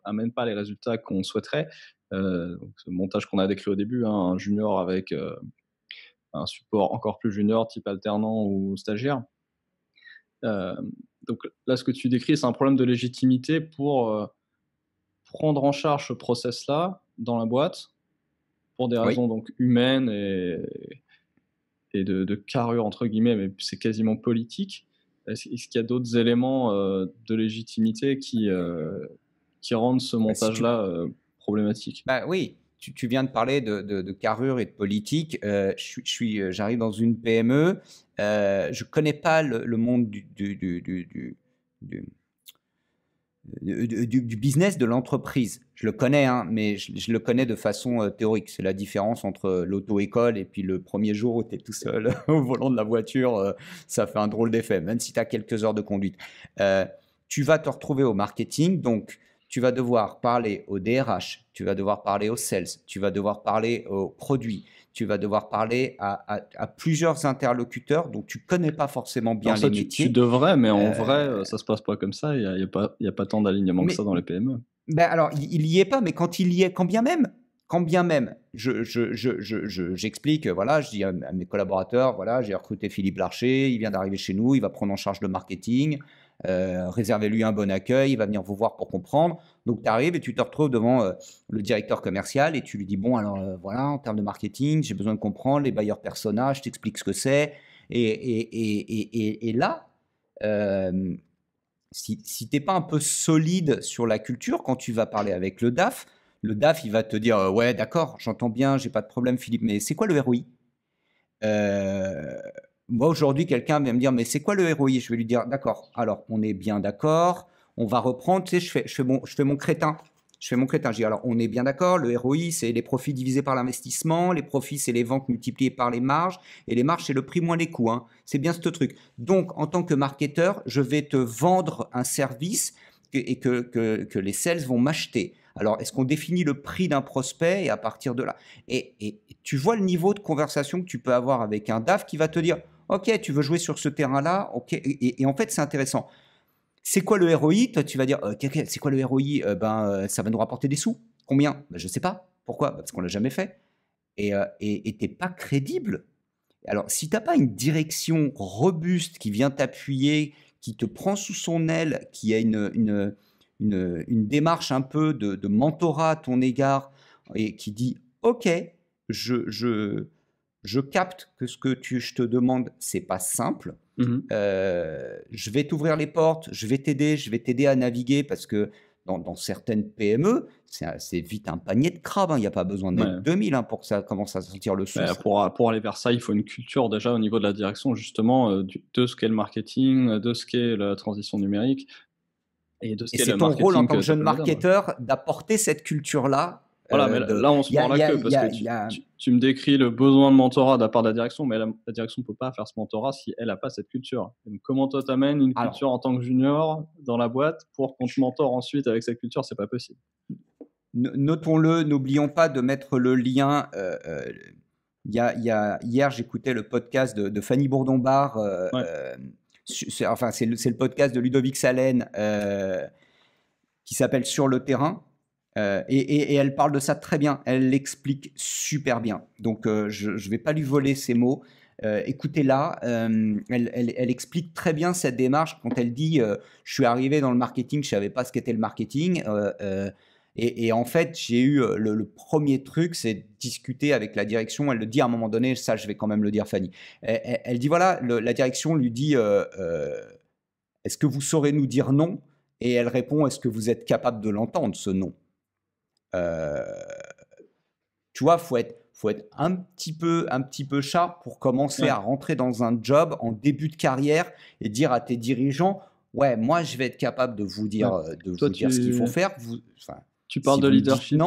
amène pas les résultats qu'on souhaiterait. Donc ce montage qu'on a décrit au début, hein, un junior avec un support encore plus junior, type alternant ou stagiaire. Donc là, ce que tu décris, c'est un problème de légitimité pour prendre en charge ce process-là dans la boîte, pour des raisons
Oui.
donc humaines et de carrure entre guillemets, mais c'est quasiment politique. Est-ce qu'il y a d'autres éléments de légitimité qui rendent ce montage-là problématique?
Bah oui, tu viens de parler de carrure et de politique. J'arrive dans une PME. Je connais pas le monde du business de l'entreprise. Je le connais, hein, mais je le connais de façon théorique. C'est la différence entre l'auto-école et puis le premier jour où tu es tout seul au volant de la voiture. Ça fait un drôle d'effet, même si tu as quelques heures de conduite. Tu vas te retrouver au marketing, donc tu vas devoir parler au DRH, tu vas devoir parler aux sales, tu vas devoir parler aux produits, tu vas devoir parler à plusieurs interlocuteurs dont tu ne connais pas forcément bien
Alors ça,
les métiers.
Tu devrais, mais en vrai, ça se passe pas comme ça. Il y a pas tant d'alignement que ça dans les PME.
Ben alors, il y est pas, mais quand il y est, quand bien même, j'explique, voilà, je dis à mes collaborateurs, voilà, j'ai recruté Philippe Larcher, il vient d'arriver chez nous, il va prendre en charge le marketing, réservez-lui un bon accueil, il va venir vous voir pour comprendre. Donc, tu arrives et tu te retrouves devant le directeur commercial et tu lui dis, bon, alors voilà, en termes de marketing, j'ai besoin de comprendre les buyers persona, je t'explique ce que c'est. Et là, si tu n'es pas un peu solide sur la culture, quand tu vas parler avec le DAF, il va te dire ouais, d'accord, j'entends bien, j'ai pas de problème, Philippe, mais c'est quoi le ROI? Moi, aujourd'hui, quelqu'un vient me dire mais c'est quoi le ROI? Je vais lui dire d'accord, alors on est bien d'accord, on va reprendre, tu sais, je fais mon crétin. Je dis alors on est bien d'accord, le ROI c'est les profits divisés par l'investissement, les profits c'est les ventes multipliées par les marges, et les marges c'est le prix moins les coûts. Hein. C'est bien ce truc. Donc en tant que marketeur, je vais te vendre un service et que les sales vont m'acheter. Alors est-ce qu'on définit le prix d'un prospect et à partir de là et tu vois le niveau de conversation que tu peux avoir avec un DAF qui va te dire ok, tu veux jouer sur ce terrain-là, ok, et en fait c'est intéressant. C'est quoi le ROI? Toi, tu vas dire, c'est quoi le ROI? Ça va nous rapporter des sous. Combien? Je ne sais pas. Pourquoi? Parce qu'on ne l'a jamais fait. Et tu n'es pas crédible. Alors, si tu n'as pas une direction robuste qui vient t'appuyer, qui te prend sous son aile, qui a une démarche un peu de mentorat à ton égard et qui dit, OK, je capte que ce que je te demande, c'est pas simple. Je vais t'ouvrir les portes, je vais t'aider à naviguer parce que dans certaines PME, c'est vite un panier de crabes. Il n'y a pas besoin d'être 2000 pour que ça commence à sentir le sauce.
Pour aller vers ça, il faut une culture déjà au niveau de la direction, justement, de ce qu'est le marketing, de ce qu'est la transition numérique et de ce qu'est le marketing.
Et c'est ton rôle en tant que jeune marketeur d'apporter cette culture-là.
Voilà, mais là, on se prend la queue parce que tu me décris le besoin de mentorat de la part de la direction, mais la direction ne peut pas faire ce mentorat si elle n'a pas cette culture. Donc, comment toi, t'amènes une culture en tant que junior dans la boîte pour qu'on te mentore ensuite avec cette culture? C'est pas possible.
Notons-le, n'oublions pas de mettre le lien. Hier, j'écoutais le podcast de Fanny Bourdon-Barr. C'est le podcast de Ludovic Salen qui s'appelle Sur le terrain. Et elle parle de ça très bien, elle l'explique super bien. Donc, je ne vais pas lui voler ses mots. Écoutez-la, elle explique très bien cette démarche quand elle dit je suis arrivé dans le marketing, je ne savais pas ce qu'était le marketing. Et en fait, j'ai eu le premier truc, c'est discuter avec la direction. Elle le dit à un moment donné, ça je vais quand même le dire, Fanny. Elle dit voilà, la direction lui dit est-ce que vous saurez nous dire non? Et elle répond est-ce que vous êtes capable de l'entendre, ce non? Tu vois, faut être un petit peu sharp pour commencer à rentrer dans un job en début de carrière et dire à tes dirigeants ouais, moi je vais être capable de vous dire, dire ce qu'il faut faire.
Tu parles de leadership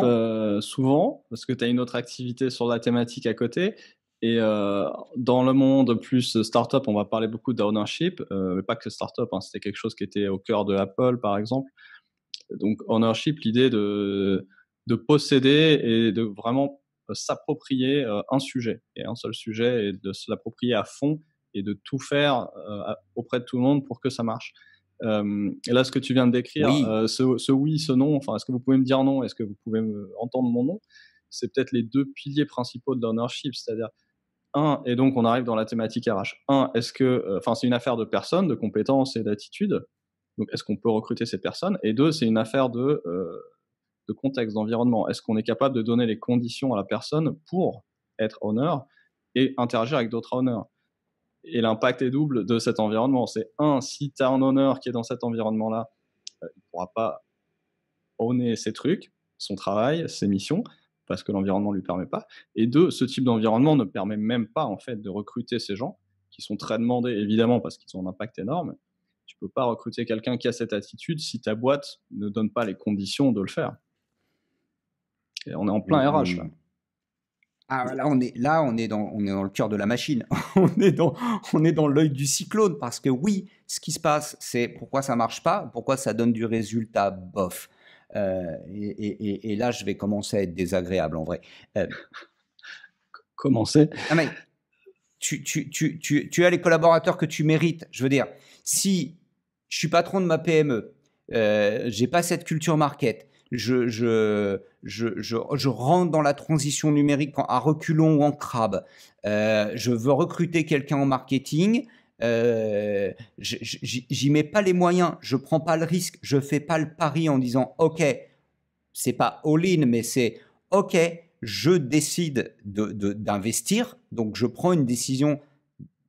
souvent parce que tu as une autre activité sur la thématique à côté. Et dans le monde plus startup, on va parler beaucoup d'ownership, mais pas que startup, hein, c'était quelque chose qui était au cœur de Apple par exemple. Donc ownership, l'idée de posséder et de vraiment s'approprier un sujet et un seul sujet et de se l'approprier à fond et de tout faire auprès de tout le monde pour que ça marche. Et là, ce que tu viens de décrire, ce oui, ce non, enfin, est-ce que vous pouvez me dire non? Est-ce que vous pouvez entendre mon non? C'est peut-être les deux piliers principaux de l'ownership, c'est-à-dire et donc on arrive dans la thématique RH. Est-ce que, c'est une affaire de personnes, de compétences et d'attitudes. Donc, est-ce qu'on peut recruter ces personnes? Et deux, c'est une affaire de contexte, d'environnement. Est-ce qu'on est capable de donner les conditions à la personne pour être owner et interagir avec d'autres owners? Et l'impact est double de cet environnement. C'est si tu as un owner qui est dans cet environnement-là, il ne pourra pas owner ses trucs, son travail, ses missions, parce que l'environnement ne lui permet pas. Et deux, ce type d'environnement ne permet même pas en fait de recruter ces gens qui sont très demandés, évidemment, parce qu'ils ont un impact énorme. Tu ne peux pas recruter quelqu'un qui a cette attitude si ta boîte ne donne pas les conditions de le faire. Et on est en plein RH là.
Ah, là, on est dans le cœur de la machine. on est dans l'œil du cyclone parce que oui, ce qui se passe, c'est pourquoi ça marche pas, pourquoi ça donne du résultat bof. Et là, je vais commencer à être désagréable en vrai.
Commencer.
Non, mais tu as les collaborateurs que tu mérites. Je veux dire, si je suis patron de ma PME, j'ai pas cette culture market. Je rentre dans la transition numérique à reculons ou en crabe. Je veux recruter quelqu'un en marketing. J'y mets pas les moyens. Je prends pas le risque. Je fais pas le pari en disant OK, c'est pas all-in, mais c'est OK. Je décide d'investir. Donc je prends une décision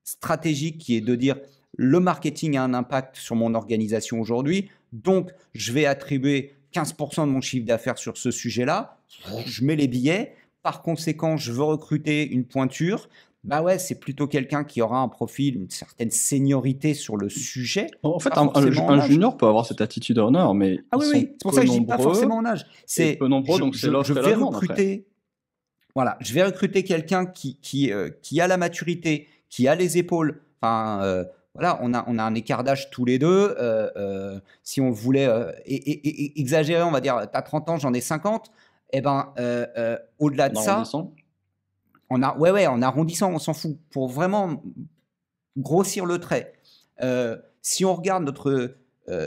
stratégique qui est de dire le marketing a un impact sur mon organisation aujourd'hui. Donc je vais attribuer 15% de mon chiffre d'affaires sur ce sujet-là, je mets les billets. Par conséquent, je veux recruter une pointure. Bah ouais, c'est plutôt quelqu'un qui aura un profil, une certaine seniorité sur le sujet.
En fait, un junior peut avoir cette attitude honneur, mais
oui, c'est pour ça que je dis pas forcément en âge.
C'est peu nombreux, donc c'est l'offre et la demande.
Voilà, je vais recruter quelqu'un qui a la maturité, qui a les épaules. Enfin. Voilà, on a un écart d'âge tous les deux. Si on voulait exagérer, on va dire, tu as 30 ans, j'en ai 50. Eh ben, au-delà de ça, en arrondissant, on s'en fout. Pour vraiment grossir le trait, si on regarde notre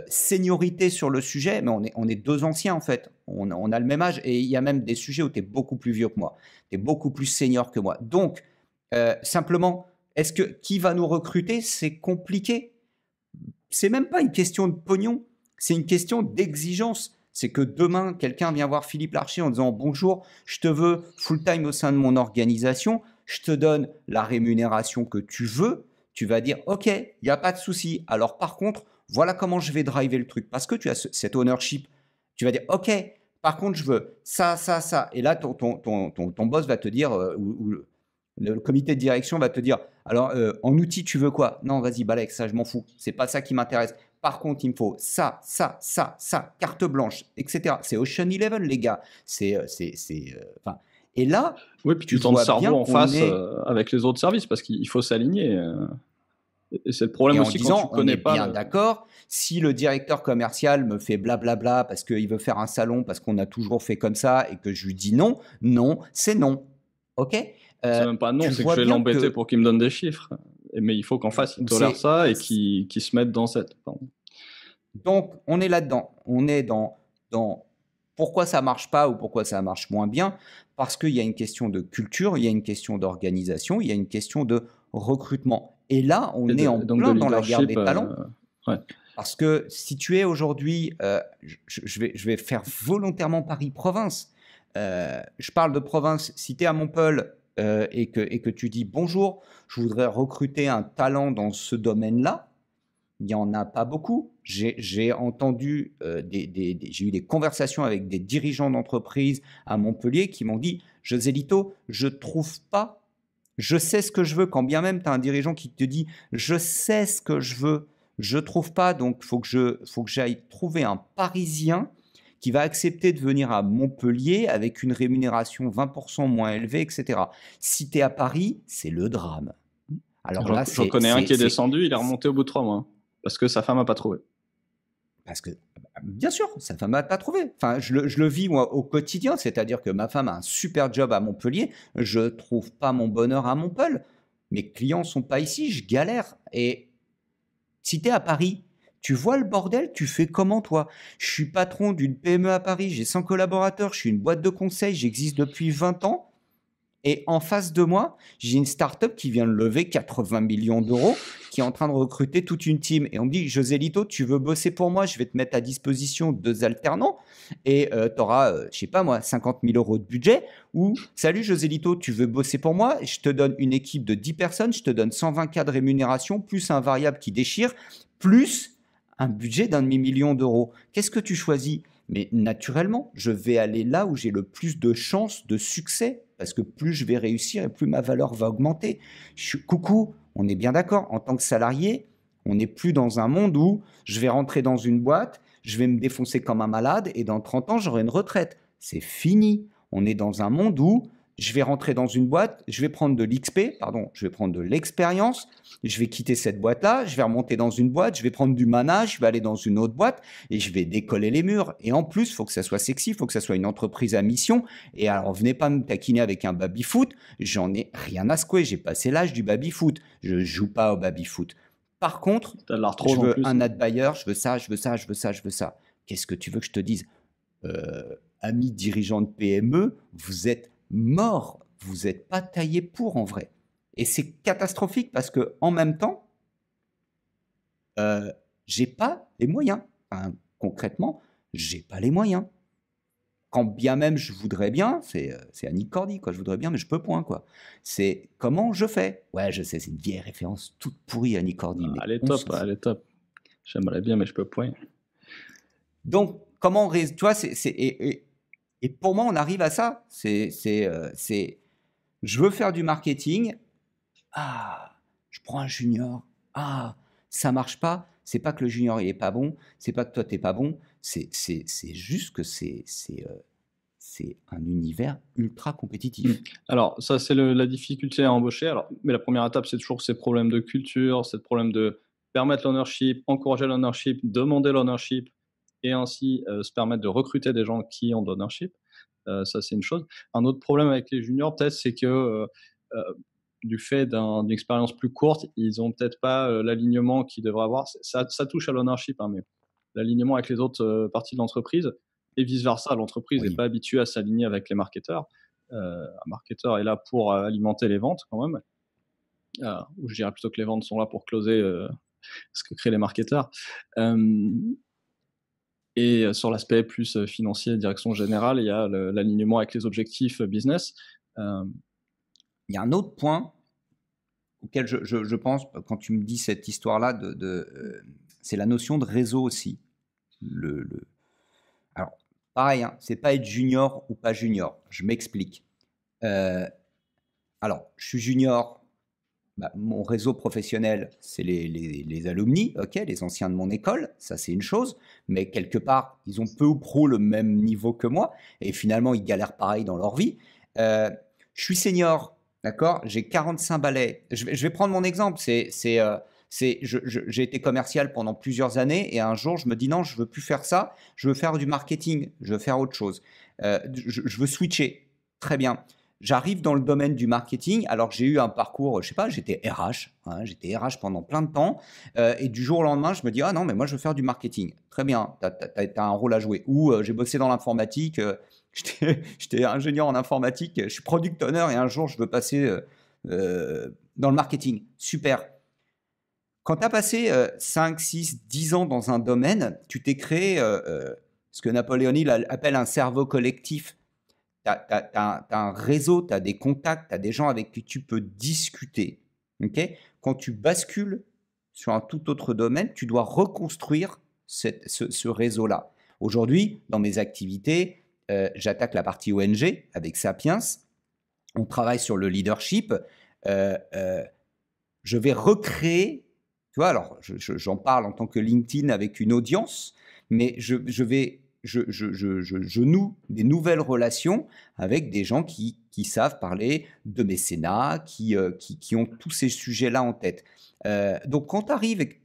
seniorité sur le sujet, mais on est deux anciens en fait. On a le même âge et il y a même des sujets où tu es beaucoup plus vieux que moi. Tu es beaucoup plus senior que moi. Donc, simplement... Est-ce que qui va nous recruter? C'est compliqué. C'est même pas une question de pognon, c'est une question d'exigence. C'est que demain, quelqu'un vient voir Philippe Larcher en disant bonjour, je te veux full-time au sein de mon organisation, je te donne la rémunération que tu veux. Tu vas dire ok, il n'y a pas de souci. Alors par contre, voilà comment je vais driver le truc. Parce que tu as cet ownership. Tu vas dire ok, par contre, je veux ça, ça, ça. Et là, ton boss va te dire, ou le comité de direction va te dire, alors en outil, tu veux quoi? Non, vas-y, balèque, ça, je m'en fous. C'est pas ça qui m'intéresse. Par contre, il me faut ça, ça, ça, ça, carte blanche, etc. C'est Ocean Eleven, les gars. Enfin, et là,
Oui, puis
tu
tu tends le
vois
cerveau
bien
en
qu'on
face
est,
avec les autres services parce qu'il faut s'aligner. Et c'est le problème
et en
aussi quand tu
disant, on
connais
est
pas
bien
le.
d'accord, si le directeur commercial me fait blablabla parce qu'il veut faire un salon, parce qu'on a toujours fait comme ça, et que je lui dis non, non, c'est non. OK?
C'est même pas non,
Tu
c'est que
vois
je vais
bien
l'embêter
que
pour qu'il me donne des chiffres. Mais il faut qu'en face, il tolère
c'est.
ça et qu'il se mette dans cette. Pardon.
Donc, on est là-dedans. On est dans pourquoi ça marche pas ou pourquoi ça marche moins bien. Parce qu'il y a une question de culture, il y a une question d'organisation, il y a une question de recrutement. Et là, on est en
Donc de
plein dans la guerre
leadership.
des talents.
Ouais.
Parce que si tu es aujourd'hui, je vais faire volontairement Paris-Province. Je parle de province. Si tu es à Montpellier et que tu dis bonjour, je voudrais recruter un talent dans ce domaine-là, il n'y en a pas beaucoup. J'ai entendu, j'ai eu des conversations avec des dirigeants d'entreprise à Montpellier qui m'ont dit, José Lito, je trouve pas, je sais ce que je veux, quand bien même tu as un dirigeant qui te dit, je sais ce que je veux, je trouve pas, donc faut que j'aille trouver un Parisien qui va accepter de venir à Montpellier avec une rémunération 20% moins élevée, etc. Si tu es à Paris, c'est le drame. Alors là,
J'en connais un qui est descendu, il est remonté au bout de 3 mois. Parce que sa femme n'a pas trouvé.
Parce que, bien sûr, sa femme n'a pas trouvé. Enfin, je le vis moi au quotidien, c'est-à-dire que ma femme a un super job à Montpellier, je ne trouve pas mon bonheur à Montpellier. Mes clients ne sont pas ici, je galère. Et si tu es à Paris, tu vois le bordel, tu fais comment toi? Je suis patron d'une PME à Paris, j'ai 100 collaborateurs, je suis une boîte de conseil, j'existe depuis 20 ans. Et en face de moi, j'ai une start-up qui vient de lever 80 millions d'euros, qui est en train de recruter toute une team. Et on me dit, José Lito, tu veux bosser pour moi? Je vais te mettre à disposition 2 alternants et tu auras, je sais pas moi, 50 000 euros de budget. Ou, salut José Lito, tu veux bosser pour moi? Je te donne une équipe de 10 personnes, je te donne 120 cas de rémunération, plus un variable qui déchire, plus un budget d'un demi-million d'euros. Qu'est-ce que tu choisis? Mais naturellement, je vais aller là où j'ai le plus de chances de succès, parce que plus je vais réussir et plus ma valeur va augmenter. Coucou, on est bien d'accord, en tant que salarié, on n'est plus dans un monde où je vais rentrer dans une boîte, je vais me défoncer comme un malade et dans 30 ans, j'aurai une retraite. C'est fini. On est dans un monde où je vais rentrer dans une boîte, je vais prendre de l'XP, pardon, je vais prendre de l'expérience, je vais quitter cette boîte-là, je vais remonter dans une boîte, je vais prendre du mana, je vais aller dans une autre boîte et je vais décoller les murs. Et en plus, il faut que ça soit sexy, il faut que ça soit une entreprise à mission. Et alors, venez pas me taquiner avec un baby-foot, j'en ai rien à secouer, j'ai passé l'âge du baby-foot, je joue pas au baby-foot. Par contre,
T'as de l'arthrose
je
en
veux
plus.
un ad buyer, je veux ça, je veux ça, je veux ça, je veux ça. Qu'est-ce que tu veux que je te dise? Amis dirigeants de PME, vous êtes morts, vous n'êtes pas taillé pour en vrai. Et c'est catastrophique parce que en même temps, j'ai pas les moyens. Enfin, concrètement, j'ai pas les moyens. Quand bien même je voudrais bien, c'est Annie Cordy, quoi. Je voudrais bien, mais je peux point, quoi. C'est comment je fais. Ouais, je sais, c'est une vieille référence toute pourrie, Annie Cordy, mais
Elle est
on
top,
s'en fout.
elle est top. J'aimerais bien, mais je peux point.
Donc, comment, tu vois, et pour moi, on arrive à ça. Je veux faire du marketing. Ah, je prends un junior. Ah, ça marche pas. C'est pas que le junior il est pas bon. C'est pas que toi t'es pas bon. C'est juste que c'est un univers ultra compétitif.
Alors, ça, c'est la difficulté à embaucher. Alors, mais la première étape, c'est toujours ces problèmes de culture, ces problèmes de permettre l'ownership, encourager l'ownership, demander l'ownership, et ainsi se permettre de recruter des gens qui ont de l'ownership. Ça, c'est une chose. Un autre problème avec les juniors, peut-être, c'est que du fait d'une expérience plus courte, ils ont peut-être pas l'alignement qu'ils devraient avoir. Ça touche à l'ownership, hein, mais l'alignement avec les autres parties de l'entreprise et vice-versa. L'entreprise n'est
Oui.
pas habituée à s'aligner avec les marketeurs. Un marketeur est là pour alimenter les ventes quand même. Ou je dirais plutôt que les ventes sont là pour closer ce que créent les marketeurs. Et sur l'aspect plus financier, direction générale, il y a l'alignement avec les objectifs business.
Il y a un autre point auquel je pense quand tu me dis cette histoire-là, c'est la notion de réseau aussi. Alors, pareil, hein, c'est pas être junior ou pas junior. Je m'explique. Alors, je suis junior. Bah, mon réseau professionnel, c'est les alumni, ok, les anciens de mon école, ça c'est une chose, mais quelque part, ils ont peu ou prou le même niveau que moi, et finalement, ils galèrent pareil dans leur vie. Je suis senior, d'accord, j'ai 45 balais. Je vais prendre mon exemple, j'ai été commercial pendant plusieurs années, et un jour, je me dis non, je veux plus faire ça, je veux faire du marketing, je veux faire autre chose. Je veux switcher, très bien. J'arrive dans le domaine du marketing, alors j'ai eu un parcours, je sais pas, j'étais RH, hein, j'étais RH pendant plein de temps, et du jour au lendemain, je me dis, ah non, mais moi je veux faire du marketing. Très bien, tu as un rôle à jouer. Ou j'ai bossé dans l'informatique, j'étais ingénieur en informatique, je suis product owner, et un jour je veux passer dans le marketing. Super. Quand tu as passé 5, 6, 10 ans dans un domaine, tu t'es créé ce que Napoléon Hill appelle un cerveau collectif. Tu as un réseau, tu as des contacts, tu as des gens avec qui tu peux discuter. Okay, quand tu bascules sur un tout autre domaine, tu dois reconstruire ce réseau-là. Aujourd'hui, dans mes activités, j'attaque la partie ONG avec Sapiens. On travaille sur le leadership. Je vais recréer, tu vois, alors j'en parle en tant que LinkedIn avec une audience, mais je noue des nouvelles relations avec des gens qui savent parler de mécénat, qui ont tous ces sujets-là en tête. Donc, quand tu arrives et que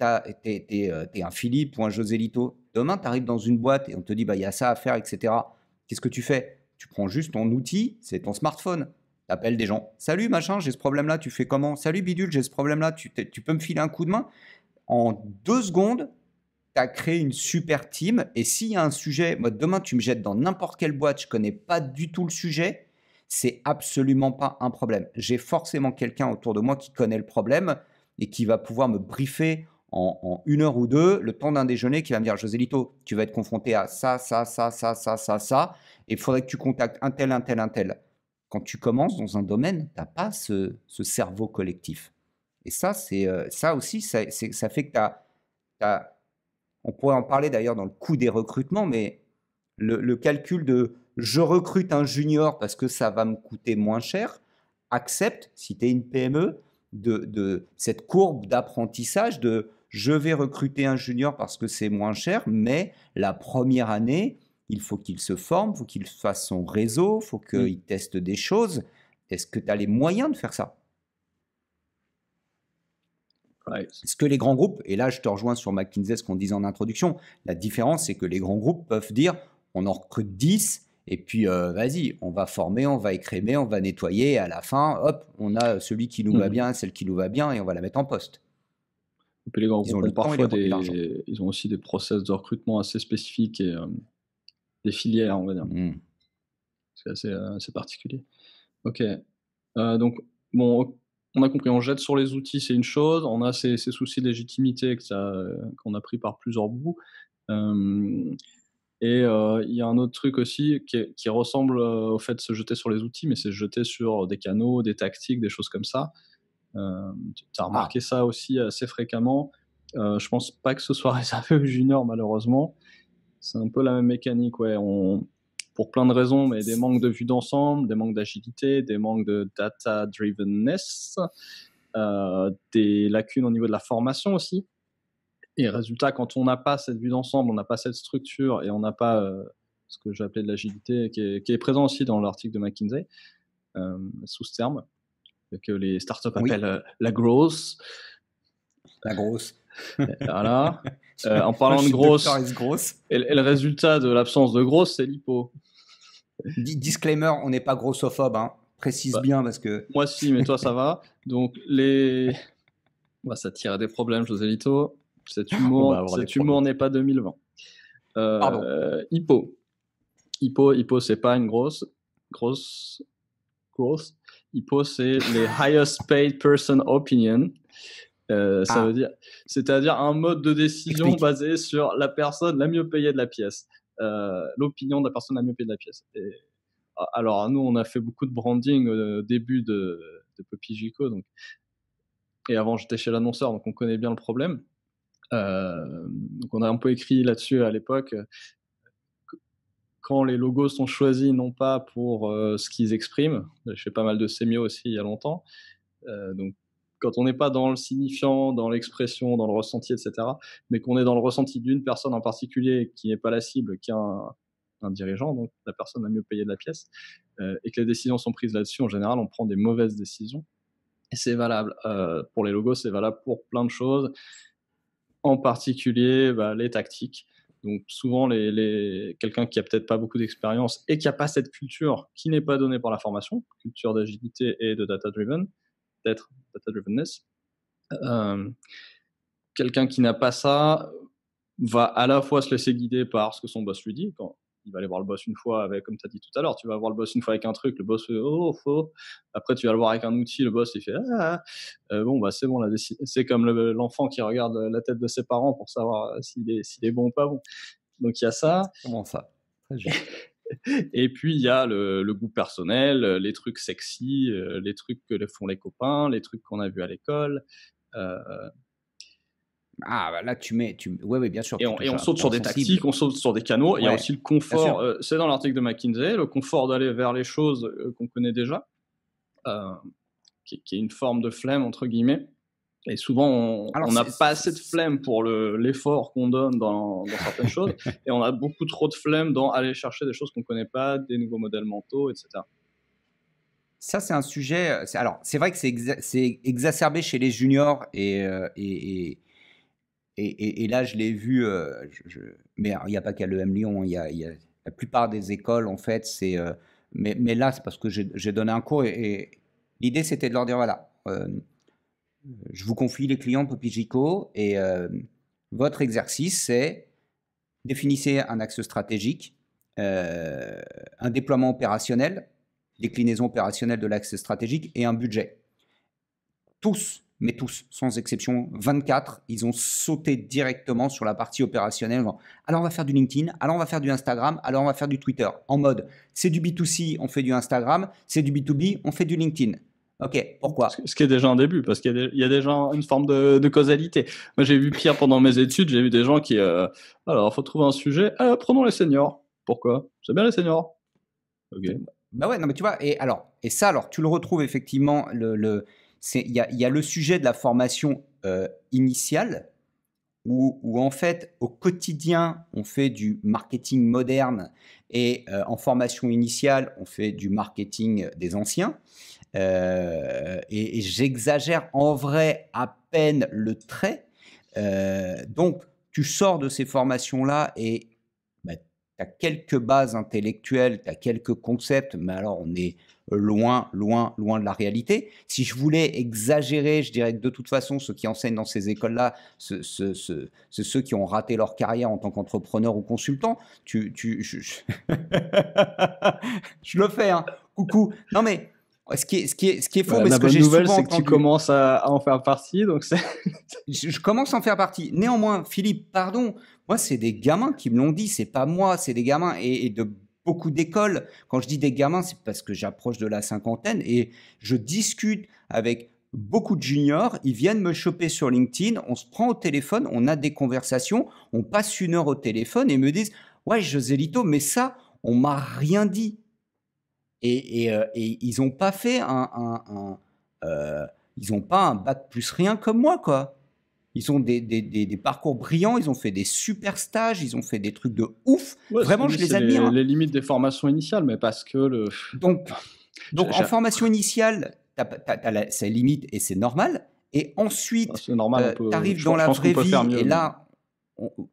tu es un Philippe ou un Joselito, demain, tu arrives dans une boîte et on te dit, bah, y a ça à faire, etc. Qu'est-ce que tu fais? Tu prends juste ton outil, c'est ton smartphone. Tu appelles des gens. Salut, machin, j'ai ce problème-là, tu fais comment? Salut, bidule, j'ai ce problème-là, tu peux me filer un coup de main? En 2 secondes, tu as créé une super team. Et s'il y a un sujet, moi, demain, tu me jettes dans n'importe quelle boîte, je ne connais pas du tout le sujet, c'est absolument pas un problème. J'ai forcément quelqu'un autour de moi qui connaît le problème et qui va pouvoir me briefer en 1 heure ou 2, le temps d'un déjeuner, qui va me dire, Joselito, tu vas être confronté à ça, ça, ça, ça, ça, ça, ça, et il faudrait que tu contactes un tel, un tel, un tel. Quand tu commences dans un domaine, tu n'as pas ce cerveau collectif. Et ça, ça aussi, ça fait que tu as on pourrait en parler d'ailleurs dans le coût des recrutements, mais le calcul de je recrute un junior parce que ça va me coûter moins cher, accepte, si tu es une PME, de cette courbe d'apprentissage de je vais recruter un junior parce que c'est moins cher, mais la première année, il faut qu'il se forme, il faut qu'il fasse son réseau, il faut qu'il teste des choses. Est-ce que tu as les moyens de faire ça? Ce que les grands groupes, et là je te rejoins sur McKinsey, ce qu'on disait en introduction, la différence c'est que les grands groupes peuvent dire on en recrute 10 et puis vas-y, on va former, on va écrémer, on va nettoyer et à la fin, hop, on a celui qui nous va bien, celle qui nous va bien et on va la mettre en poste.
Et puis les grands groupes ont parfois ils ont aussi des process de recrutement assez spécifiques et des filières, on va dire. C'est assez particulier. Ok. Donc, bon, on a compris, on jette sur les outils, c'est une chose. On a ces soucis de légitimité qu'on a pris par plusieurs bouts. Et il y a un autre truc aussi qui ressemble au fait de se jeter sur les outils, mais c'est se jeter sur des canaux, des tactiques, des choses comme ça. Tu as remarqué ça aussi assez fréquemment. Je pense pas que ce soit réservé aux juniors, malheureusement. C'est un peu la même mécanique, ouais. Pour plein de raisons, mais des manques de vue d'ensemble, des manques d'agilité, des manques de data-drivenness, des lacunes au niveau de la formation aussi. Et résultat, quand on n'a pas cette vue d'ensemble, on n'a pas cette structure et on n'a pas ce que j'appelais de l'agilité, qui est présent aussi dans l'article de McKinsey, sous ce terme, que les startups appellent la growth.
La grosse.
Voilà. En parlant de grosse, et le résultat de l'absence de grosse, c'est l'hypo.
Disclaimer, on n'est pas grossophobe, hein. Précise bien parce que...
Moi si, mais toi ça va. Donc ça tire à des problèmes, Joselito. Cet humour n'est pas 2020.
Pardon.
Hypo, c'est pas une grosse. Hypo, c'est les highest paid person opinion. Ça veut dire, c'est-à-dire un mode de décision
Explique.
basé sur la personne la mieux payée de la pièce, l'opinion de la personne la mieux payée de la pièce. Alors nous, on a fait beaucoup de branding au début de Poppy Gico, donc, et avant j'étais chez l'annonceur, donc on connaît bien le problème. Donc on a un peu écrit là-dessus à l'époque. Quand les logos sont choisis, non pas pour ce qu'ils expriment, j'ai fait pas mal de sémio aussi il y a longtemps, donc quand on n'est pas dans le signifiant, dans l'expression, dans le ressenti, etc., mais qu'on est dans le ressenti d'une personne en particulier qui n'est pas la cible, qui est un dirigeant, donc la personne la mieux payée de la pièce, et que les décisions sont prises là-dessus, en général, on prend des mauvaises décisions. Et c'est valable pour les logos, c'est valable pour plein de choses, en particulier les tactiques. Donc souvent, quelqu'un qui a peut-être pas beaucoup d'expérience et qui n'a pas cette culture qui n'est pas donnée par la formation, culture d'agilité et de data-driven, peut-être data-drivenness, quelqu'un qui n'a pas ça va à la fois se laisser guider par ce que son boss lui dit. Quand il va aller voir le boss une fois avec, comme tu as dit tout à l'heure, tu vas voir le boss une fois avec un truc, le boss fait oh faux. Après tu vas le voir avec un outil, le boss il fait bon c'est bon, c'est comme l'enfant qui regarde la tête de ses parents pour savoir s'il est bon ou pas bon. Donc il y a ça.
Comment ça? Très juste.
Et puis il y a le goût personnel, les trucs sexy, les trucs que font les copains, les trucs qu'on a vus à l'école.
Là tu mets, ouais, bien sûr.
Et on saute sur des tactiques, on saute sur des canaux. Il y a aussi le confort. C'est dans l'article de McKinsey, le confort d'aller vers les choses qu'on connaît déjà, qui est une forme de flemme entre guillemets. Et souvent, on n'a pas assez de flemme pour l'effort qu'on donne dans certaines choses, et on a beaucoup trop de flemme dans aller chercher des choses qu'on ne connaît pas, des nouveaux modèles mentaux, etc.
Ça, c'est un sujet. Alors, c'est vrai que c'est exacerbé chez les juniors, et là, je l'ai vu. Mais il n'y a pas qu'à l'EM Lyon. Il y a la plupart des écoles, en fait. Mais là, c'est parce que j'ai donné un cours, et l'idée, c'était de leur dire voilà. Je vous confie les clients Poppy Gico, et votre exercice, c'est définissez un axe stratégique, un déploiement opérationnel, déclinaison opérationnelle de l'axe stratégique et un budget. Tous, mais tous, sans exception, 24, ils ont sauté directement sur la partie opérationnelle. Alors on va faire du LinkedIn, alors on va faire du Instagram, alors on va faire du Twitter. En mode, c'est du B2C, on fait du Instagram, c'est du B2B, on fait du LinkedIn. Ok, pourquoi?
Ce qui est déjà un début, parce qu'il y a déjà une forme de causalité. Moi, j'ai vu pire pendant mes études, j'ai vu des gens qui... alors, il faut trouver un sujet, prenons les seniors. Pourquoi? C'est bien les seniors. Ok.
Bah ouais, non mais tu vois, et ça, alors tu le retrouves effectivement, il y a le sujet de la formation initiale, où en fait, au quotidien, on fait du marketing moderne, et en formation initiale, on fait du marketing des anciens. Et j'exagère en vrai à peine le trait. Donc, tu sors de ces formations-là, et tu as quelques bases intellectuelles, tu as quelques concepts, mais alors on est loin de la réalité. Si je voulais exagérer, je dirais que de toute façon, ceux qui enseignent dans ces écoles-là, c'est ceux qui ont raté leur carrière en tant qu'entrepreneur ou consultant. Je le fais, hein. Coucou. Non mais... Ce qui est faux, mais ce que j'ai souvent entendu... La bonne nouvelle, c'est que
tu commences à en faire partie, donc c'est...
Je commence à en faire partie. Néanmoins, Philippe, pardon, moi, c'est des gamins qui me l'ont dit, c'est pas moi, c'est des gamins, et de beaucoup d'écoles. Quand je dis des gamins, c'est parce que j'approche de la cinquantaine, et je discute avec beaucoup de juniors, ils viennent me choper sur LinkedIn, on se prend au téléphone, on a des conversations, on passe 1 heure au téléphone, et me disent « Ouais, Joselito, mais ça, on m'a rien dit ». Et ils n'ont pas fait ils n'ont pas un bac plus rien comme moi, quoi. Ils ont des parcours brillants, ils ont fait des super stages, ils ont fait des trucs de ouf.
Ouais,
vraiment, je les admire.
Les limites des formations initiales, mais parce que
Donc en formation initiale, t'as ses limites, et c'est normal. Et ensuite, tu arrives dans la vraie vie, et là...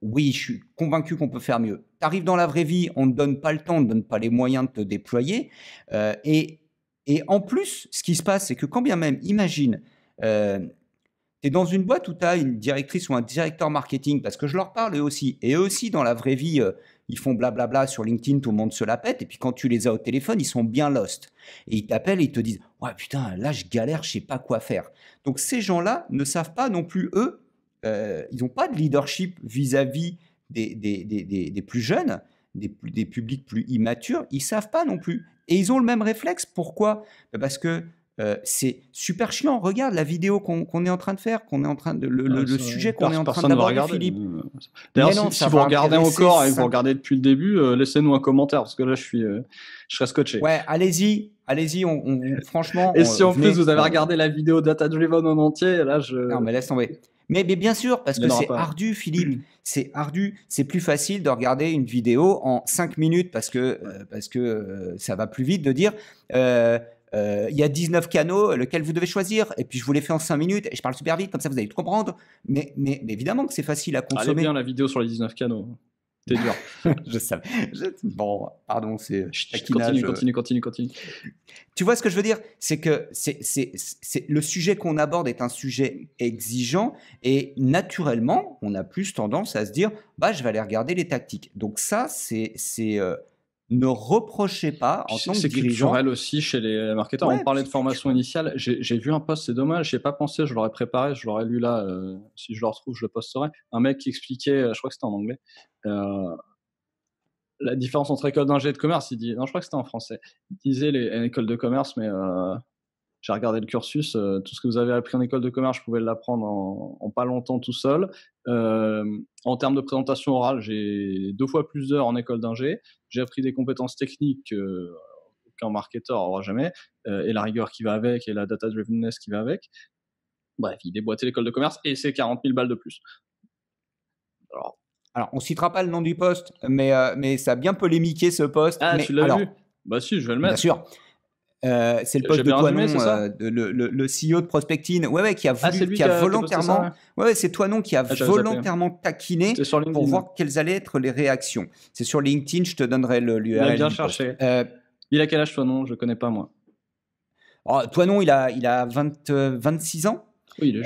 Oui, je suis convaincu qu'on peut faire mieux. Tu arrives dans la vraie vie, on ne te donne pas le temps, on ne te donne pas les moyens de te déployer. Et en plus, ce qui se passe, c'est que quand bien même, imagine, tu es dans une boîte où tu as une directrice ou un directeur marketing, parce que je leur parle eux aussi. Et eux aussi, dans la vraie vie, ils font blablabla sur LinkedIn, tout le monde se la pète. Et puis quand tu les as au téléphone, ils sont bien lost. Et ils t'appellent et ils te disent ouais, putain, là, je galère, je sais pas quoi faire. Donc ces gens-là ne savent pas non plus, eux, ils n'ont pas de leadership vis-à-vis des plus jeunes, des publics plus immatures. Ils savent pas non plus. Et ils ont le même réflexe. Pourquoi? Parce que c'est super chiant. Regarde la vidéo qu'on est en train de faire, le sujet qu'on est en train d'aborder, Philippe.
D'ailleurs,
Mais non,
si
ça
vous
va
regardez
intéresser
encore et que vous
5.
regardez depuis le début, laissez-nous un commentaire parce que là, je serais scotché.
Ouais, allez-y, franchement,
Et si en
venez,
plus vous avez regardé la vidéo Data Driven en entier, là,
Non, mais laisse tomber. Mais bien sûr, parce
Il y
que
en aura
c'est
pas.
ardu, Philippe. C'est ardu. C'est plus facile de regarder une vidéo en 5 minutes parce que ça va plus vite de dire il y a 19 canaux, lequel vous devez choisir. Et puis je vous l'ai fait en 5 minutes et je parle super vite, comme ça vous allez tout comprendre. Mais évidemment que c'est facile à
Allez
consommer.
bien la vidéo sur les 19 canaux. T'es dur.
Je savais. Bon, pardon, c'est
Chut,
taquinage.
Continue.
Tu vois ce que je veux dire? C'est que le sujet qu'on aborde est un sujet exigeant et naturellement, on a plus tendance à se dire bah, je vais aller regarder les tactiques. Donc, ça, ne reprochez pas en tant que
C'est
dirigeant.
culturel aussi chez les marketeurs.
Ouais,
On parlait de
c'est
formation initiale. J'ai vu un post, c'est dommage, j'ai pas pensé, je l'aurais préparé, je l'aurais lu là. Si je le retrouve, je le posterai. Un mec qui expliquait, je crois que c'était en anglais, la différence entre école d'ingé et de commerce. Il dit, non, je crois que c'était en français. Il disait une école de commerce, mais j'ai regardé le cursus. Tout ce que vous avez appris en école de commerce, je pouvais l'apprendre en pas longtemps tout seul. En termes de présentation orale, j'ai 2 fois plus d'heures en école d'ingé. J'ai appris des compétences techniques qu'un marketeur n'aura jamais, et la rigueur qui va avec, et la data drivenness qui va avec. Bref, il déboîtait l'école de commerce et c'est 40 000 balles de plus.
Alors, on citera pas le nom du poste, mais ça a bien polémiqué ce poste.
Ah,
mais,
tu l'as vu? Bah si, je vais le mettre.
Bien sûr. C'est le poste de Toinon, le CEO de Prospectine, qui a volontairement, c'est Toinon qui a volontairement taquiné pour voir quelles allaient être les réactions. C'est sur LinkedIn, je te donnerai l'URL.
Il a bien cherché. Il a quel âge Toinon? Je connais pas moi.
Toinon, il a 26 ans.
Oui, il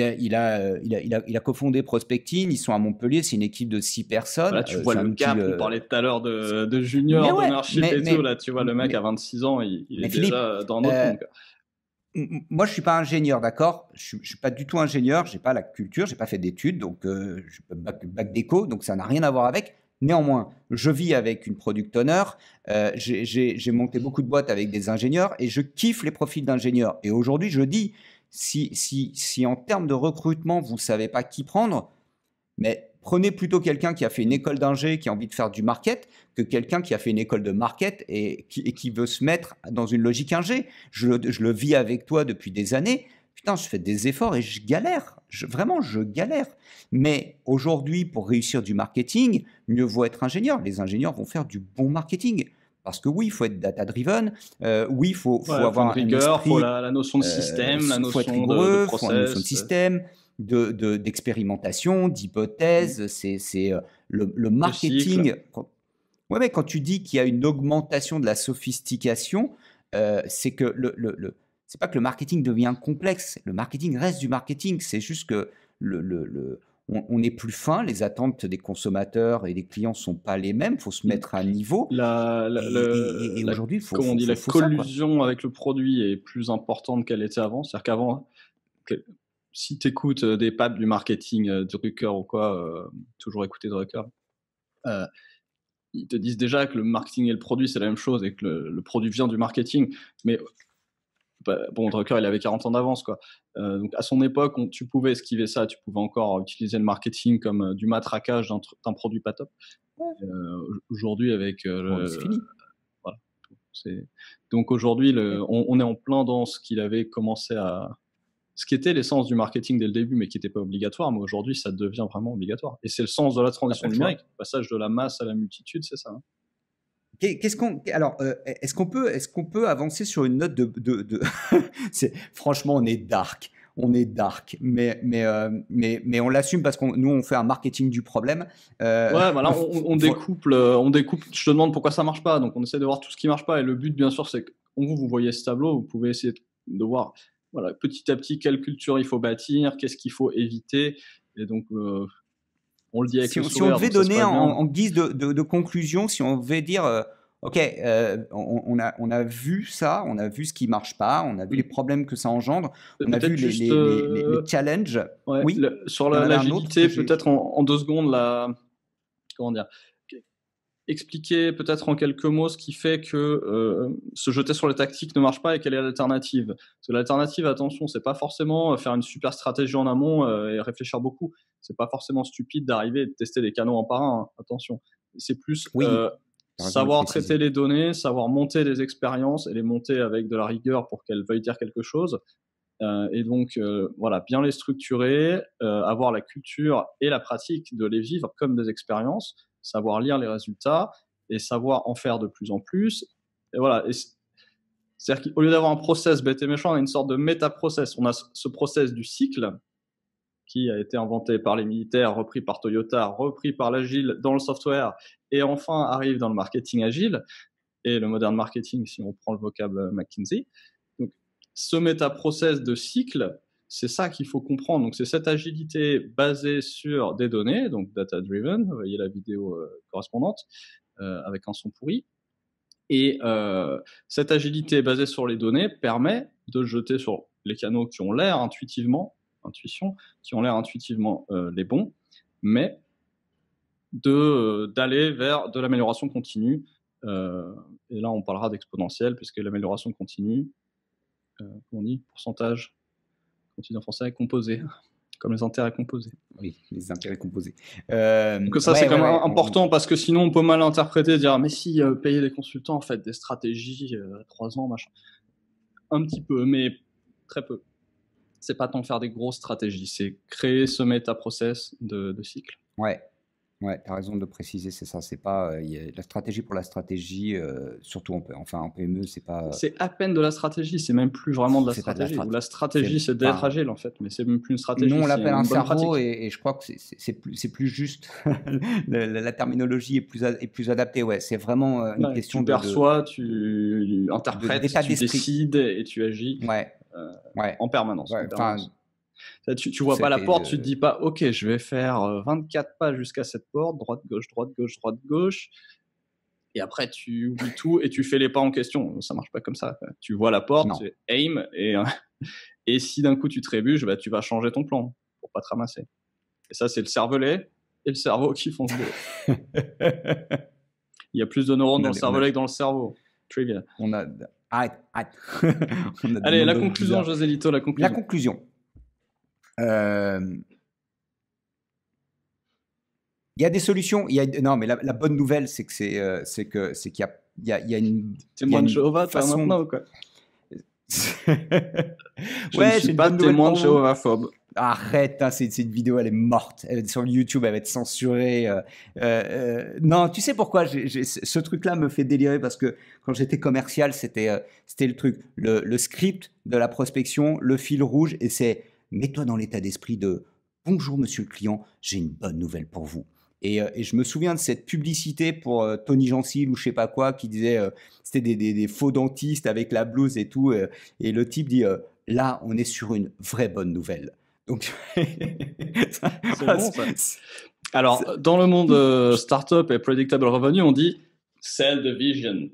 est jeune.
Il a cofondé Prospectine, ils sont à Montpellier, c'est une équipe de 6 personnes.
Là, tu vois le gap, on parlait tout à l'heure de junior, d'ownership et tout, là, tu vois, le mec à 26 ans, il est Philippe, déjà dans notre monde.
Moi, je suis pas ingénieur, d'accord? Je suis pas du tout ingénieur, j'ai pas la culture, j'ai pas fait d'études, donc je peux bac d'éco, donc ça n'a rien à voir avec. Néanmoins, je vis avec une product owner, j'ai monté beaucoup de boîtes avec des ingénieurs et je kiffe les profils d'ingénieurs. Et aujourd'hui, je dis, si en termes de recrutement, vous ne savez pas qui prendre, mais prenez plutôt quelqu'un qui a fait une école d'ingé, qui a envie de faire du market, que quelqu'un qui a fait une école de market et qui veut se mettre dans une logique ingé. Je le vis avec toi depuis des années. Putain, je fais des efforts et je galère. Vraiment, je galère. Mais aujourd'hui, pour réussir du marketing, mieux vaut être ingénieur. Les ingénieurs vont faire du bon marketing. Parce que oui, il faut être data-driven. Oui, il faut avoir
une rigueur, il faut la notion de système, la notion de process.
Il faut la notion de système, d'expérimentation, d'hypothèse. C'est le marketing. Mais quand tu dis qu'il y a une augmentation de la sophistication, c'est que c'est pas que le marketing devient complexe. Le marketing reste du marketing. C'est juste que on est plus fin. Les attentes des consommateurs et des clients sont pas les mêmes. Il faut se mettre à niveau. Et aujourd'hui, il faut.
Comment on dit, la collusion avec le produit est plus importante qu'elle était avant. C'est-à-dire qu'avant, si tu écoutes des papes du marketing, Drucker ou quoi, toujours écouter Drucker, ils te disent déjà que le marketing et le produit, c'est la même chose et que le produit vient du marketing. Mais bon, Drucker, il avait 40 ans d'avance, quoi. Donc, à son époque, tu pouvais esquiver ça, tu pouvais encore utiliser le marketing comme du matraquage d'un produit pas top. Aujourd'hui, avec
c'est fini.
Voilà. Donc, aujourd'hui, on est en plein dans ce qu'il avait commencé ce qui était l'essence du marketing dès le début, mais qui n'était pas obligatoire. Mais aujourd'hui, ça devient vraiment obligatoire. Et c'est le sens de la transition numérique. Le passage de la masse à la multitude, c'est ça. Hein.
Alors, est-ce qu'on peut avancer sur une note de... Franchement, on est dark, mais on l'assume parce que nous, on fait un marketing du problème.
Voilà, on découpe. Je te demande pourquoi ça marche pas, donc on essaie de voir tout ce qui marche pas. Et le but, bien sûr, c'est que vous voyez ce tableau, vous pouvez essayer de voir voilà, petit à petit, quelle culture il faut bâtir, qu'est-ce qu'il faut éviter. Et donc, on le dit avec le
Si on
sourire,
devait
donc ça se
donner
passe bien.
en guise de conclusion, si on devait dire, OK, on a vu ça, on a vu ce qui marche pas, on a vu les problèmes que ça engendre, on a vu
Peut-être juste,
les challenges.
ouais,
Oui,
sur
il y en avait un autre que
l'agilité,
j'ai.
peut-être en 2 secondes, comment dire, expliquer peut-être en quelques mots ce qui fait que se jeter sur les tactiques ne marche pas et quelle est l'alternative. Parce que l'alternative, attention, c'est pas forcément faire une super stratégie en amont et réfléchir beaucoup. C'est pas forcément stupide d'arriver et de tester des canaux un par un, hein, attention. C'est plus
Oui, t'as raison de le
savoir
préciser.
traiter les données, savoir monter des expériences et les monter avec de la rigueur pour qu'elles veuillent dire quelque chose. Et donc, voilà, bien les structurer, avoir la culture et la pratique de les vivre comme des expériences, savoir lire les résultats et savoir en faire de plus en plus. Et voilà. C'est-à-dire qu'au lieu d'avoir un process bête et méchant, on a une sorte de méta-process. On a ce process du cycle qui a été inventé par les militaires, repris par Toyota, repris par l'agile dans le software, et enfin arrive dans le marketing agile et le modern marketing si on prend le vocable McKinsey. Donc, ce méta-process de cycle, c'est ça qu'il faut comprendre. Donc, c'est cette agilité basée sur des données, donc data-driven, vous voyez la vidéo correspondante, avec un son pourri. Et cette agilité basée sur les données permet de jeter sur les canaux qui ont l'air qui ont l'air intuitivement les bons, mais d'aller vers de l'amélioration continue. Et là, on parlera d'exponentielle, puisque l'amélioration continue, comment on dit, pourcentage, continue en français, composé, comme les intérêts composés.
Oui, les intérêts composés.
Donc ça, c'est quand même important, parce que sinon, on peut mal interpréter, dire, mais si, payer des consultants, en fait, des stratégies, 3 ans, machin. Un petit peu, mais très peu. C'est pas tant faire des grosses stratégies, c'est créer ce méta-process de cycle.
Ouais, tu as raison de le préciser, c'est ça. C'est pas la stratégie pour la stratégie, surtout en PME, c'est pas.
C'est à peine de la stratégie, c'est même plus vraiment de la
C'est pas de la
stratégie. Ou
stratégie.
la stratégie, c'est d'être agile en fait, mais c'est même plus une stratégie.
Nous, on l'appelle un cerveau,
pratique.
et je crois que c'est plus juste. La terminologie est plus adaptée. Ouais, c'est vraiment une question
tu perçois, tu interprètes, tu décides et tu agis en permanence.
Ouais,
tu vois pas la porte, tu te dis pas, ok, je vais faire 24 pas jusqu'à cette porte, droite, gauche, droite, gauche, droite, gauche. Et après, tu oublies tout et tu fais les pas en question. Ça marche pas comme ça. Tu vois la porte, tu aim, et si d'un coup tu trébuches, bah, tu vas changer ton plan pour pas te ramasser. Et ça, c'est le cervelet et le cerveau qui font ce boulot. Il y a plus de neurones dans le cervelet que dans le cerveau. Trivia.
Arrête.
Allez, la conclusion, José Lito, la conclusion.
La conclusion. Il y a des solutions. Non, mais la bonne nouvelle, c'est qu'il y a une.
Témoin de Jéhovah, toi, maintenant, ou quoi?
Ouais,
je ne suis pas témoin de Jéhovah-phobe.
Arrête, hein, cette vidéo, elle est morte. Sur YouTube, elle va être censurée. Non, tu sais pourquoi ce truc-là me fait délirer, parce que quand j'étais commercial, c'était le truc, le script de la prospection, le fil rouge, et c'est mets-toi dans l'état d'esprit de bonjour monsieur le client, j'ai une bonne nouvelle pour vous. Et je me souviens de cette publicité pour Tony Gentil ou je sais pas quoi, qui disait c'était des faux dentistes avec la blouse et tout, et le type dit là on est sur une vraie bonne nouvelle. Donc
c'est bon, ça. Alors dans le monde startup et predictable revenue, on dit sell the vision.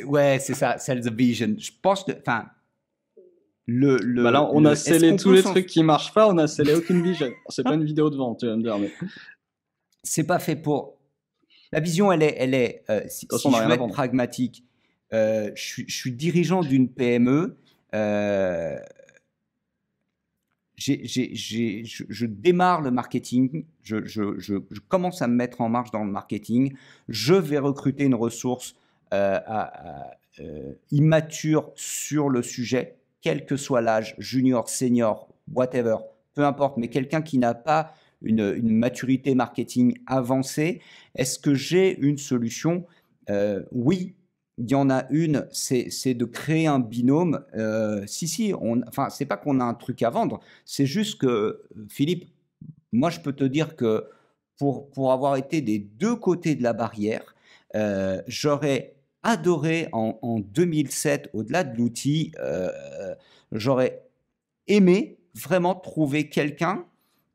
Ouais, c'est ça, sell the vision. Je pense que
là, on a scellé tous les trucs qui marchent pas, on a scellé aucune vision. C'est pas une vidéo de vente, tu vas me dire, mais
c'est pas fait pour. La vision, elle est si je veux être pragmatique, je suis dirigeant d'une PME. Je démarre le marketing, je commence à me mettre en marche dans le marketing, je vais recruter une ressource immature sur le sujet, quel que soit l'âge, junior, senior, whatever, peu importe, mais quelqu'un qui n'a pas une maturité marketing avancée. Est-ce que j'ai une solution? Oui. Il y en a une, c'est de créer un binôme. C'est pas qu'on a un truc à vendre, c'est juste que, Philippe, moi je peux te dire que pour avoir été des deux côtés de la barrière, j'aurais adoré en 2007, au-delà de l'outil, j'aurais aimé vraiment trouver quelqu'un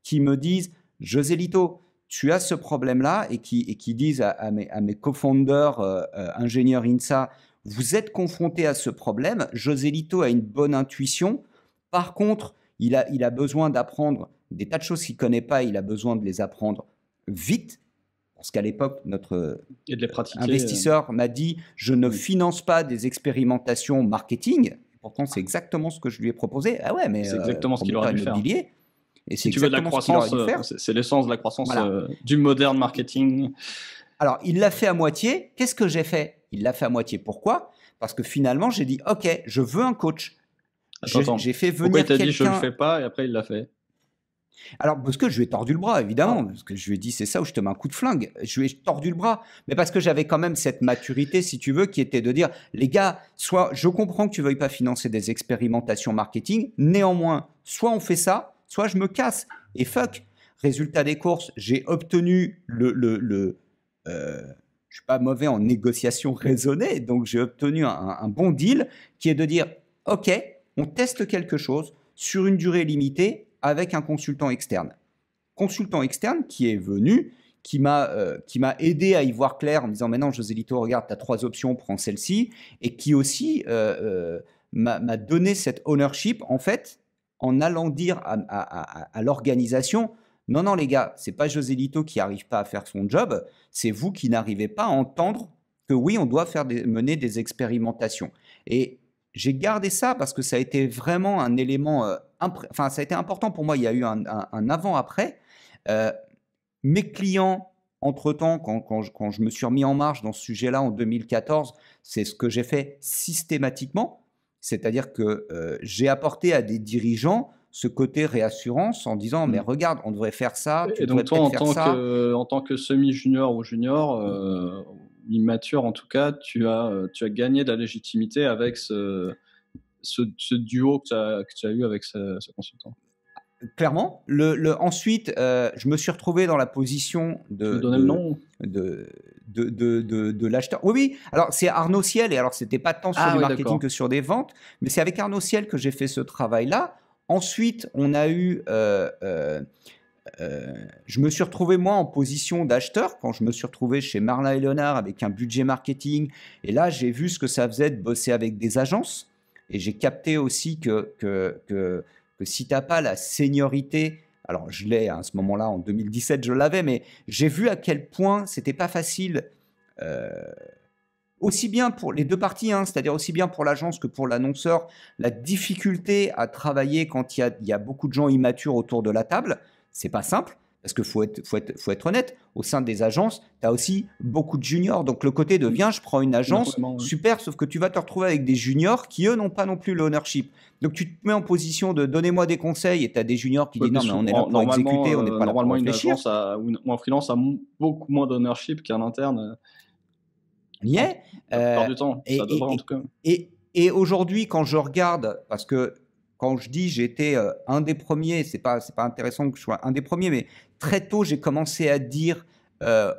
qui me dise « Joselito, tu as ce problème-là » et qui dise à mes co-founders, ingénieurs INSA, vous êtes confrontés à ce problème, Joselito a une bonne intuition, par contre, il a besoin d'apprendre des tas de choses qu'il ne connaît pas, il a besoin de les apprendre vite, parce qu'à l'époque, notre
Et de les pratiquer.
investisseur m'a dit « Je ne finance pas des expérimentations marketing ». Pourtant, c'est exactement ce que je lui ai proposé. Ah ouais, mais
c'est exactement ce qu'il aurait dû faire.
Et
si tu veux de la croissance, c'est l'essence de la croissance du moderne marketing.
Alors, il l'a fait à moitié. Qu'est-ce que j'ai fait? Il l'a fait à moitié. Pourquoi? Parce que finalement, j'ai dit, OK, je veux un coach.
J'ai fait venir pourquoi il t'a dit je le fais pas et après il l'a fait?
Alors, parce que je lui ai tordu le bras, évidemment. Parce que je lui ai dit, c'est ça ou je te mets un coup de flingue. Je lui ai tordu le bras. Mais parce que j'avais quand même cette maturité, si tu veux, qui était de dire, les gars, soit je comprends que tu ne veuilles pas financer des expérimentations marketing. Néanmoins, soit on fait ça, soit je me casse. Et fuck. Résultat des courses, j'ai obtenu je suis pas mauvais en négociation raisonnée, donc j'ai obtenu un bon deal qui est de dire, OK, on teste quelque chose sur une durée limitée avec un consultant externe. Consultant externe qui est venu, qui m'a aidé à y voir clair en me disant, mais non, Joselito, regarde, tu as 3 options, prends celle-ci, et qui aussi m'a donné cette ownership, en fait, en allant dire à l'organisation, non, non, les gars, c'est pas Joselito qui n'arrive pas à faire son job, c'est vous qui n'arrivez pas à entendre que oui, on doit mener des expérimentations. Et j'ai gardé ça parce que ça a été vraiment un élément, ça a été important pour moi. Il y a eu un avant-après. Mes clients, entre-temps, quand je me suis remis en marche dans ce sujet-là en 2014, c'est ce que j'ai fait systématiquement. C'est-à-dire que j'ai apporté à des dirigeants ce côté réassurance en disant mais regarde, on devrait faire ça.
Et donc toi, en tant que semi-junior ou junior, immature en tout cas, tu as gagné de la légitimité avec ce duo que tu as eu avec ce consultant.
Clairement. Ensuite, je me suis retrouvé dans la position de l'acheteur. Oui, oui. Alors, c'est Arnaud Ciel. Et alors, c'était pas tant sur du marketing que sur des ventes. Mais c'est avec Arnaud Ciel que j'ai fait ce travail-là. Ensuite, on a eu... je me suis retrouvé, moi, en position d'acheteur quand je me suis retrouvé chez Merlin et Léonard avec un budget marketing. Et là, j'ai vu ce que ça faisait de bosser avec des agences. Et j'ai capté aussi que si tu n'as pas la seniorité, alors je l'ai à ce moment-là, en 2017, je l'avais, mais j'ai vu à quel point c'était pas facile, aussi bien pour les deux parties, c'est-à-dire aussi bien pour l'agence que pour l'annonceur, la difficulté à travailler quand il y a beaucoup de gens immatures autour de la table, c'est pas simple. Parce qu'il faut être honnête, au sein des agences, tu as aussi beaucoup de juniors. Donc, le côté de viens, je prends une agence, super, sauf que tu vas te retrouver avec des juniors qui, eux, n'ont pas non plus l'ownership. Donc, tu te mets en position de donnez-moi des conseils et tu as des juniors qui disent non, mais on est là pour exécuter, on n'est pas là pour réfléchir.
Normalement, une agence ou un freelance a beaucoup moins d'ownership qu'un interne.
On y est.
La plupart du temps, ça devrait en tout cas.
Et aujourd'hui, quand je regarde, parce que quand je dis j'étais un des premiers, c'est pas intéressant que je sois un des premiers, mais très tôt, j'ai commencé à dire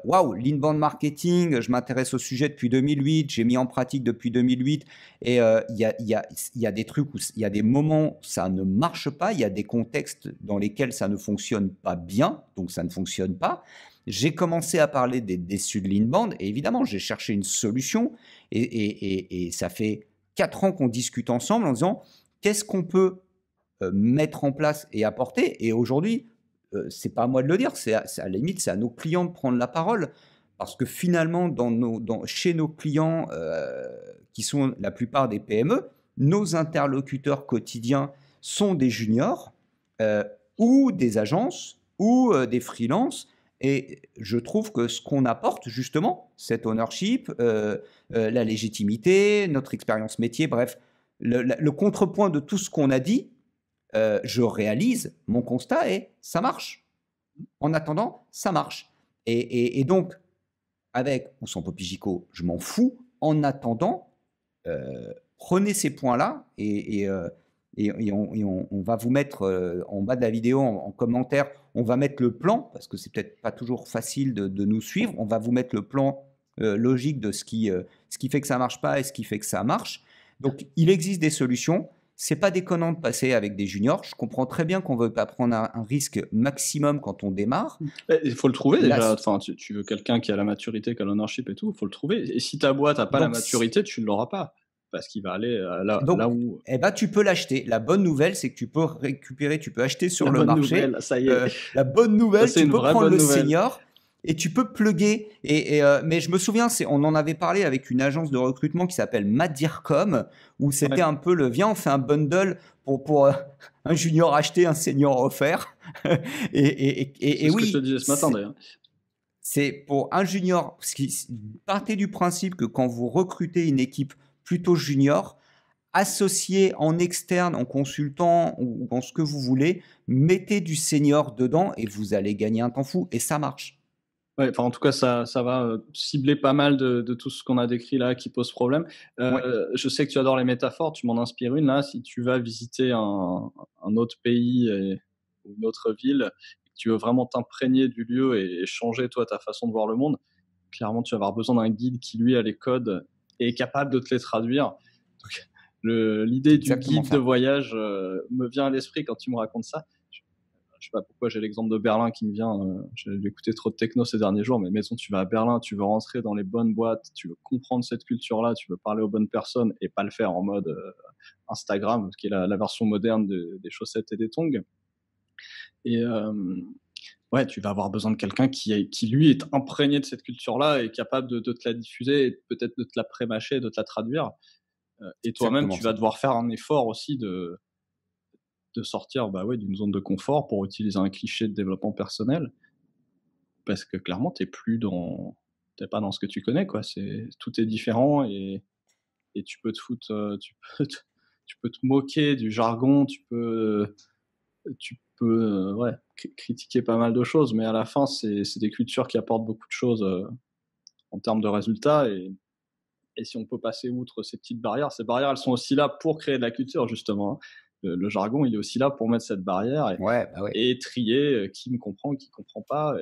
waouh, l'inbound marketing, je m'intéresse au sujet depuis 2008, j'ai mis en pratique depuis 2008. Et il y a des trucs où il y a des moments où ça ne marche pas, il y a des contextes dans lesquels ça ne fonctionne pas bien, donc ça ne fonctionne pas. J'ai commencé à parler des déçus de l'inbound et évidemment, j'ai cherché une solution et ça fait 4 ans qu'on discute ensemble en disant qu'est-ce qu'on peut mettre en place et apporter. Et aujourd'hui, c'est pas à moi de le dire, à la limite, c'est à nos clients de prendre la parole. Parce que finalement, chez nos clients, qui sont la plupart des PME, nos interlocuteurs quotidiens sont des juniors ou des agences ou des freelances. Et je trouve que ce qu'on apporte, justement, cet ownership, la légitimité, notre expérience métier, bref, le contrepoint de tout ce qu'on a dit, je réalise mon constat et ça marche. En attendant, ça marche. Et donc, avec ou sans Popigico, je m'en fous. En attendant, prenez ces points-là et on va vous mettre en bas de la vidéo, en commentaire, on va mettre le plan, parce que c'est peut-être pas toujours facile de nous suivre. On va vous mettre le plan logique de ce qui fait que ça marche pas et ce qui fait que ça marche. Donc, il existe des solutions. C'est pas déconnant de passer avec des juniors. Je comprends très bien qu'on veut pas prendre un risque maximum quand on démarre.
Il faut le trouver
Là,
déjà. Enfin, tu veux quelqu'un qui a la maturité, qui a l'ownership et tout, il faut le trouver. Et si ta boîte n'a pas la
donc,
maturité, tu ne l'auras pas. Parce qu'il va aller là
donc,
où.
eh ben, tu peux l'acheter. La bonne nouvelle, c'est que tu peux récupérer, tu peux acheter sur
La
le
bonne
marché.
nouvelle, ça y est.
La bonne nouvelle,
Ça, c'est
tu
une
peux
vraie
prendre
bonne
le
nouvelle.
senior et tu peux plugger. Mais je me souviens, on en avait parlé avec une agence de recrutement qui s'appelle Madircom, où c'était
Ouais.
un peu viens, on fait un bundle pour un junior acheté, un senior offert.
C'est ce que
oui,
je te disais ce matin d'ailleurs.
c'est pour un junior. Partez du principe que quand vous recrutez une équipe plutôt junior, associé en externe, en consultant ou en ce que vous voulez, mettez du senior dedans et vous allez gagner un temps fou et ça marche.
Ouais, enfin, en tout cas, ça va cibler pas mal de tout ce qu'on a décrit là qui pose problème.
Ouais.
Je sais que tu adores les métaphores, tu m'en inspires une là. Si tu vas visiter un autre pays ou une autre ville, et que tu veux vraiment t'imprégner du lieu et changer toi ta façon de voir le monde, clairement tu vas avoir besoin d'un guide qui lui a les codes et est capable de te les traduire. Donc, l'idée du guide de voyage me vient à l'esprit quand tu me racontes ça. Je sais pas pourquoi j'ai l'exemple de Berlin qui me vient. J'ai écouté trop de techno ces derniers jours, mais mettons, tu vas à Berlin, tu veux rentrer dans les bonnes boîtes, tu veux comprendre cette culture-là, tu veux parler aux bonnes personnes et pas le faire en mode Instagram, qui est la version moderne des chaussettes et des tongs. Et ouais, tu vas avoir besoin de quelqu'un qui lui est imprégné de cette culture-là et capable de te la diffuser et peut-être de te la prémâcher, de te la traduire. Et toi-même, tu vas devoir faire un effort aussi de sortir d'une zone de confort pour utiliser un cliché de développement personnel. Parce que clairement, t'es pas dans ce que tu connais, quoi. Tout est différent et tu peux te foutre, tu peux te moquer du jargon, ouais, critiquer pas mal de choses, mais à la fin, c'est des cultures qui apportent beaucoup de choses en termes de résultats et si on peut passer outre ces petites barrières, ces barrières, elles sont aussi là pour créer de la culture, justement, hein. Le jargon, il est aussi là pour mettre cette barrière et trier qui me comprend, qui comprend pas.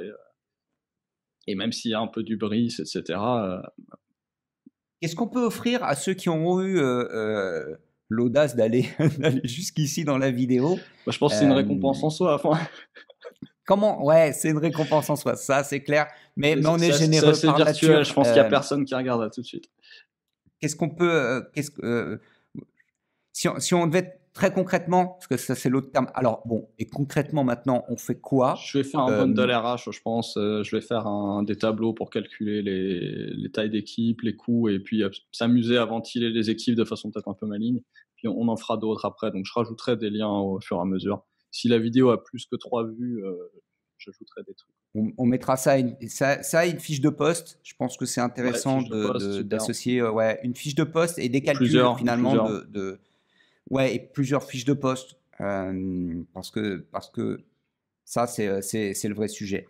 Et même s'il y a un peu du bris, etc.
Qu'est-ce qu'on peut offrir à ceux qui ont eu l'audace d'aller jusqu'ici dans la vidéo?
Je pense que c'est une récompense en soi. Enfin,
comment? Ouais, c'est une récompense en soi, ça c'est clair. Mais on est
c'est
généreux
assez
par
virtuel.
nature.
Je pense qu'il n'y a personne qui regarde là tout de suite.
Qu'est-ce qu'on peut. Si on devait être très concrètement, parce que ça c'est l'autre terme. Alors bon, et concrètement maintenant, on fait quoi?
Je vais faire un bundle RH, je pense. Je vais faire des tableaux pour calculer les tailles d'équipe, les coûts, et puis s'amuser à ventiler les équipes de façon peut-être un peu maligne. Puis on en fera d'autres après. Donc je rajouterai des liens au fur et à mesure. Si la vidéo a plus que 3 vues, j'ajouterai des trucs.
On mettra ça, une fiche de poste. Je pense que c'est intéressant d'associer une fiche de poste et des calculs finalement et plusieurs fiches de poste parce que ça c'est le vrai sujet.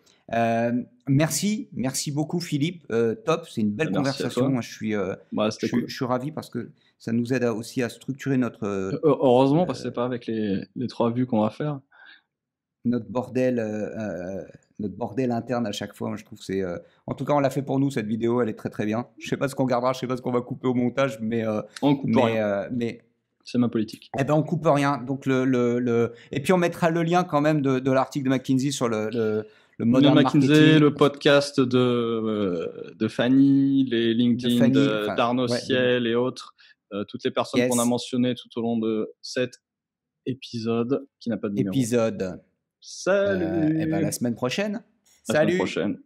Merci beaucoup Philippe, top, c'est une belle conversation. Moi je suis ravi parce que ça nous aide aussi à structurer notre
heureusement parce que c'est pas avec les 3 vues qu'on va faire
notre bordel interne à chaque fois. Moi, je trouve que c'est en tout cas on l'a fait pour nous, cette vidéo elle est très très bien. Je sais pas ce qu'on gardera, je sais pas ce qu'on va couper au montage, mais
on coupe rien. C'est ma politique.
Eh ben on coupe rien. Donc et puis on mettra le lien quand même de l'article de McKinsey sur le modern marketing.
Le podcast de Fanny, les LinkedIn d'Arnaud Ciel et autres, toutes les personnes qu'on a mentionnées tout au long de cet épisode qui n'a pas de numéro.
Salut. Et ben la semaine prochaine.
Salut. La semaine prochaine.